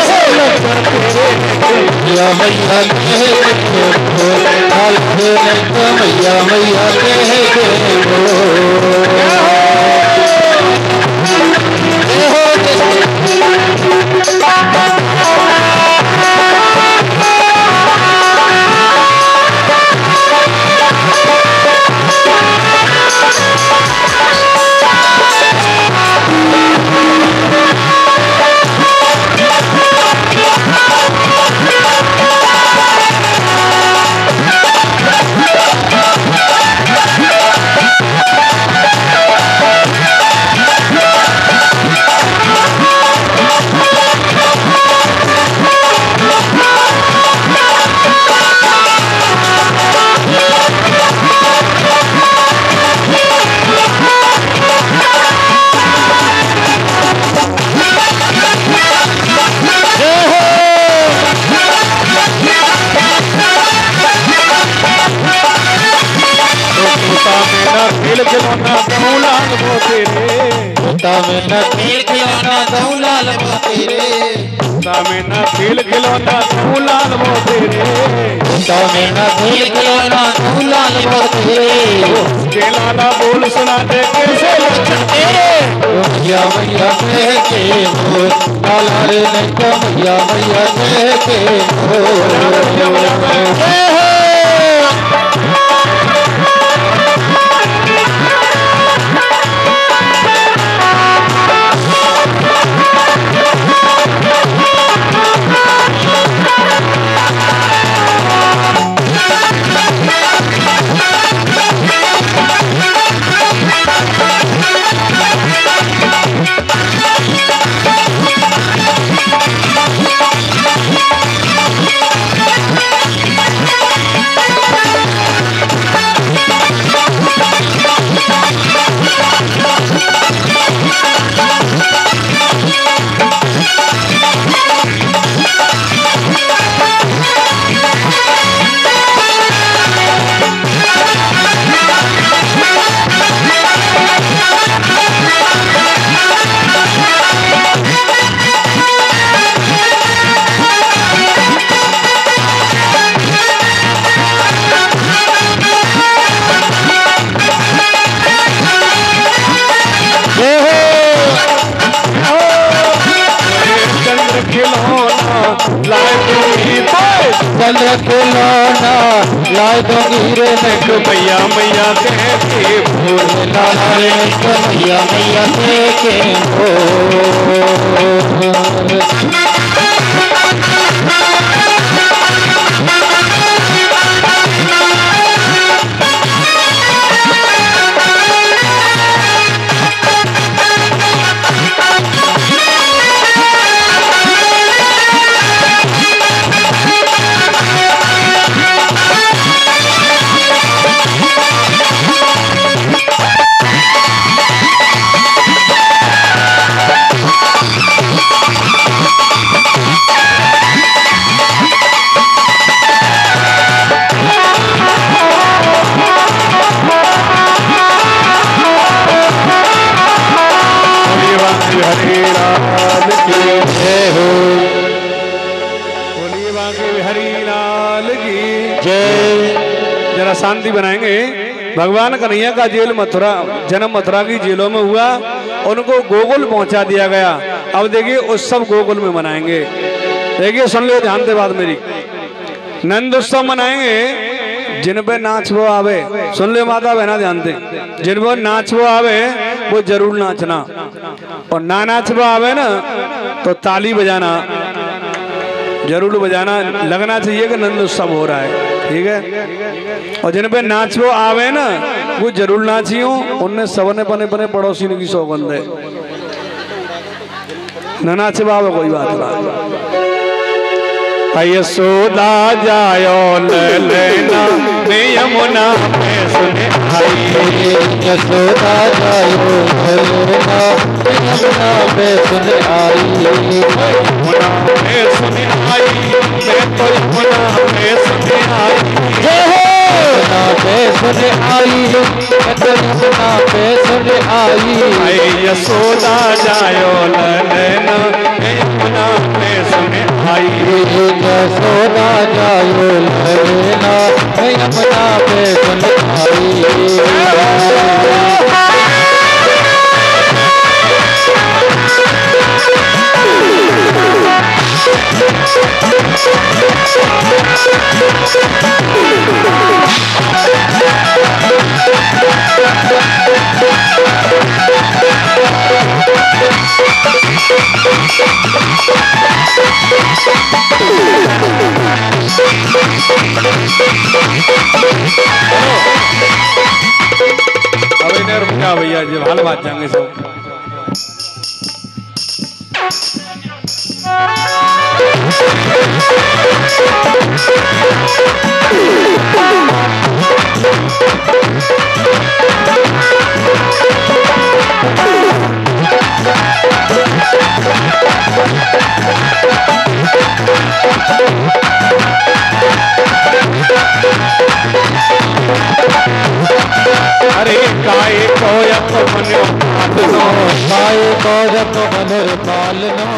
मैया मैया मैया मैया में न खेल खिलौना दऊ लाल मोती रे, में न खेल खिलौना दऊ लाल मोती रे, में न खेल खिलौना दऊ लाल मोती रे। के लाला बोल सुना दे कैसे लक्षण तेरे, मैया मैया कह के मोर लाला रे नहीं तो मैया मैया कह के मोर। चंद्र खिलौना लाए दूंगी रे मैं मैया मैया कह के भोर लाला रे मैया मैया कह के भोर। शांति बनाएंगे। भगवान कन्हैया का जेल मथुरा, जन्म मथुरा की जेलों में हुआ, उनको गोकुल पहुंचा दिया गया। अब देखिए उत्सव गोकुल में मनाएंगे। देखिए सुन लो ध्यान से बात मेरी। नंद उत्सव मनाएंगे, जिन पे नाच वो आवे, सुन लो माता बहना ध्यान से, जिन पर नाच वो आवे वो जरूर नाचना, और ना नाच वो आवे ना तो ताली बजाना जरूर बजाना, लगना चाहिए कि नंद उत्सव हो रहा है, ठीक है। और जिन पे नाच वो आवे ना वो जरूर नाचियो, उनने सबने पने पने पड़ोसी ने की सौगंध है, न नाच बाबा कोई बात ना। यशोदा जायो लेना ने यमुना में सुने आई, यशोदा जायो लेना यमुना में सुने आई, यमुना में सुने आई, मैं तो यमुना में सुने आई, यमुना में सुने आई, मैं तो यमुना में सुने आई। यशोदा जायो लेना यमुना में सुने आई, यशोदा जायो लेना यमुना में सुने आई। अब इन्हें रुका भैया जी, हाल बात जाएंगे सब। अरे काय को अपनो काए कौरव मनोर पालनो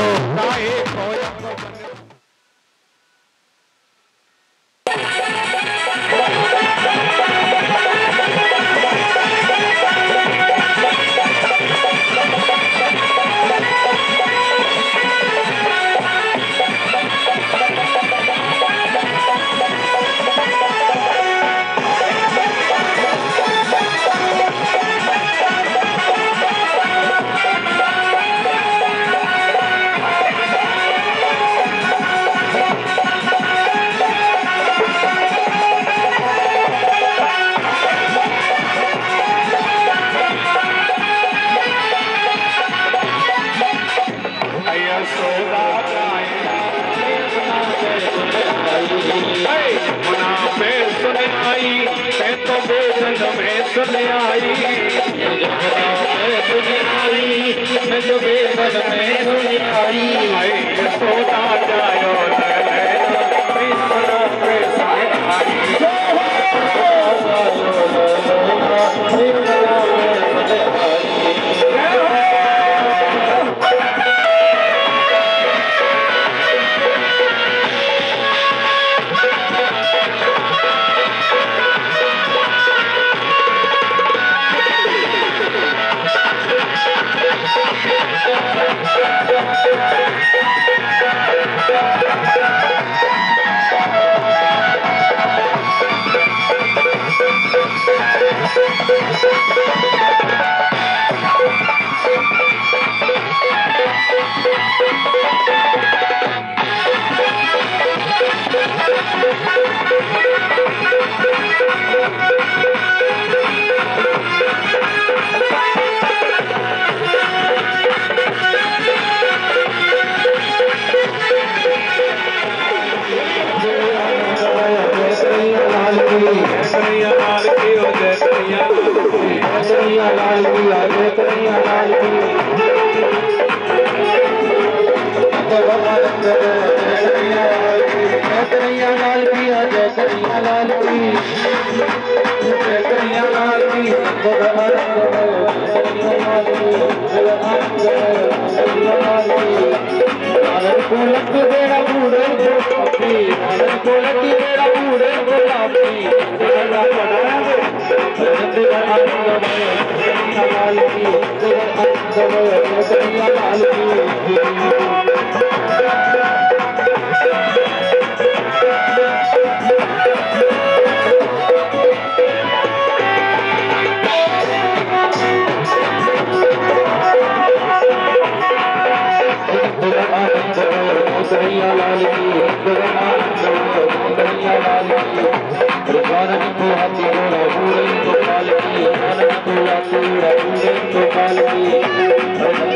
Thank you.